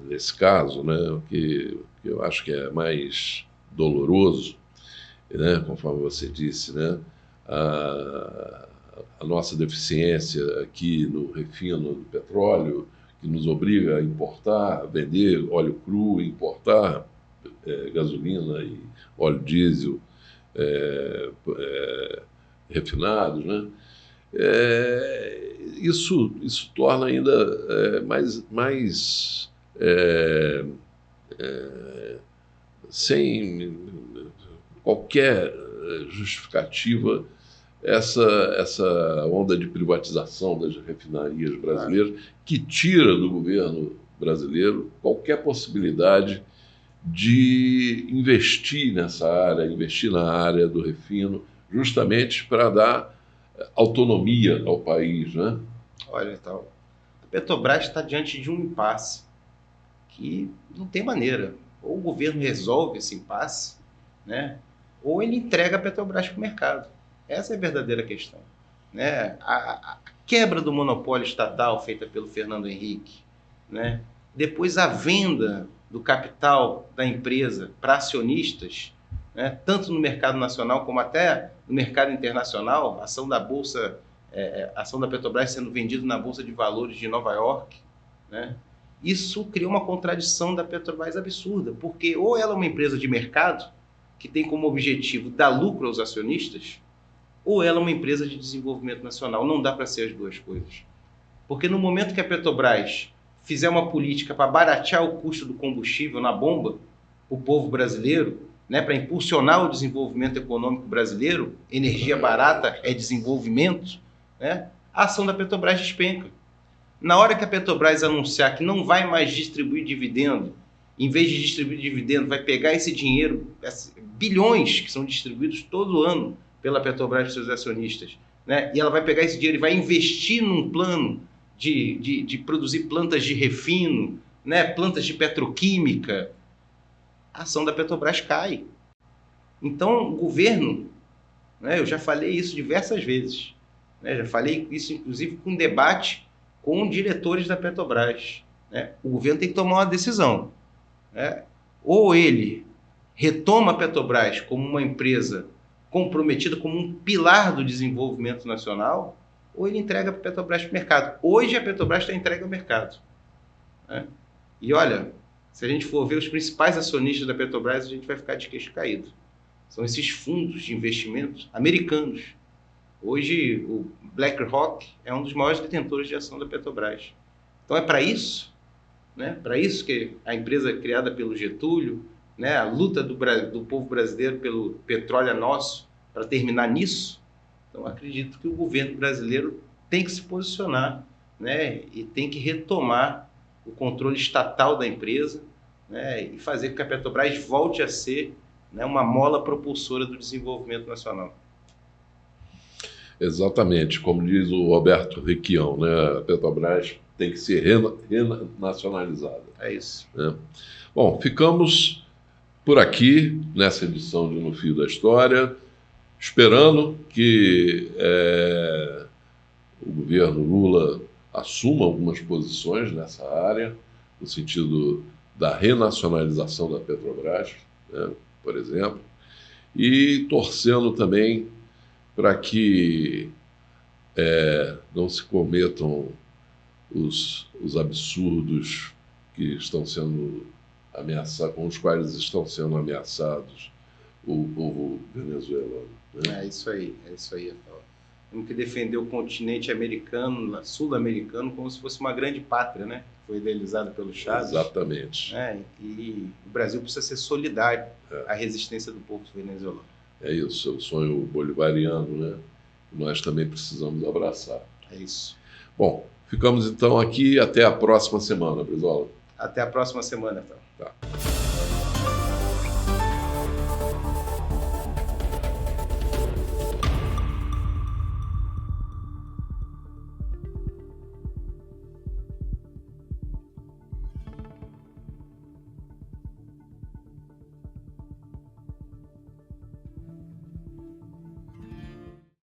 desse caso, né, que eu acho que é mais doloroso, né, conforme você disse, né, a nossa deficiência aqui no refino do petróleo, que nos obriga a importar, a vender óleo cru, importar gasolina e óleo diesel refinados, né? Isso torna ainda mais sem qualquer justificativa essa onda de privatização das refinarias brasileiras, que tira do governo brasileiro qualquer possibilidade de investir nessa área, investir na área do refino, justamente para dar autonomia ao país, né? Olha, então, a Petrobras está diante de um impasse que não tem maneira. Ou o governo resolve esse impasse, né? Ou ele entrega a Petrobras para o mercado. Essa é a verdadeira questão, né? A quebra do monopólio estatal feita pelo Fernando Henrique, né? Depois a venda do capital da empresa para acionistas, né? Tanto no mercado nacional como até no mercado internacional, a ação da Bolsa, a ação da Petrobras sendo vendida na Bolsa de Valores de Nova York, né? Isso cria uma contradição da Petrobras absurda, porque ou ela é uma empresa de mercado, que tem como objetivo dar lucro aos acionistas, ou ela é uma empresa de desenvolvimento nacional. Não dá para ser as duas coisas. Porque no momento que a Petrobras fizer uma política para baratear o custo do combustível na bomba, o povo brasileiro, né, para impulsionar o desenvolvimento econômico brasileiro, energia barata é desenvolvimento, né, a ação da Petrobras despenca. Na hora que a Petrobras anunciar que não vai mais distribuir dividendo, em vez de distribuir dividendo, vai pegar esse dinheiro, bilhões que são distribuídos todo ano pela Petrobras e seus acionistas, né? E ela vai pegar esse dinheiro e vai investir num plano de produzir plantas de refino, né? Plantas de petroquímica, a ação da Petrobras cai. Então, o governo, né, eu já falei isso diversas vezes, né? Já falei isso, inclusive, com debate com diretores da Petrobras, né? O governo tem que tomar uma decisão, né? Ou ele retoma a Petrobras como uma empresa comprometida como um pilar do desenvolvimento nacional, ou ele entrega a Petrobras para o mercado. Hoje a Petrobras está entregue ao mercado, né? E olha, se a gente for ver os principais acionistas da Petrobras, a gente vai ficar de queixo caído. São esses fundos de investimentos americanos. Hoje o BlackRock é um dos maiores detentores de ação da Petrobras. Então é para isso, né? Para isso que a empresa criada pelo Getúlio, né? A luta do povo brasileiro pelo petróleo é nosso, para terminar nisso. Então acredito que o governo brasileiro tem que se posicionar, né? E tem que retomar o controle estatal da empresa, né? E fazer com que a Petrobras volte a ser, né, uma mola propulsora do desenvolvimento nacional. Exatamente, como diz o Roberto Requião, né? A Petrobras tem que ser renacionalizada. É isso. Né? Bom, ficamos por aqui nessa edição de No Fio da História, esperando que o governo Lula assuma algumas posições nessa área, no sentido da renacionalização da Petrobras, né, por exemplo, e torcendo também para que não se cometam os absurdos que estão sendo ameaçados, com os quais estão sendo ameaçados o povo venezuelano. Né? É isso aí, Rafael. Temos que defender o continente americano, sul-americano, como se fosse uma grande pátria, né? Foi idealizada pelo Chávez. Exatamente. E o Brasil precisa ser solidário à resistência do povo venezuelano. É isso, é o sonho bolivariano, né? Nós também precisamos abraçar. É isso. Bom, ficamos então aqui até a próxima semana, Brizola. Até a próxima semana, então. Tá.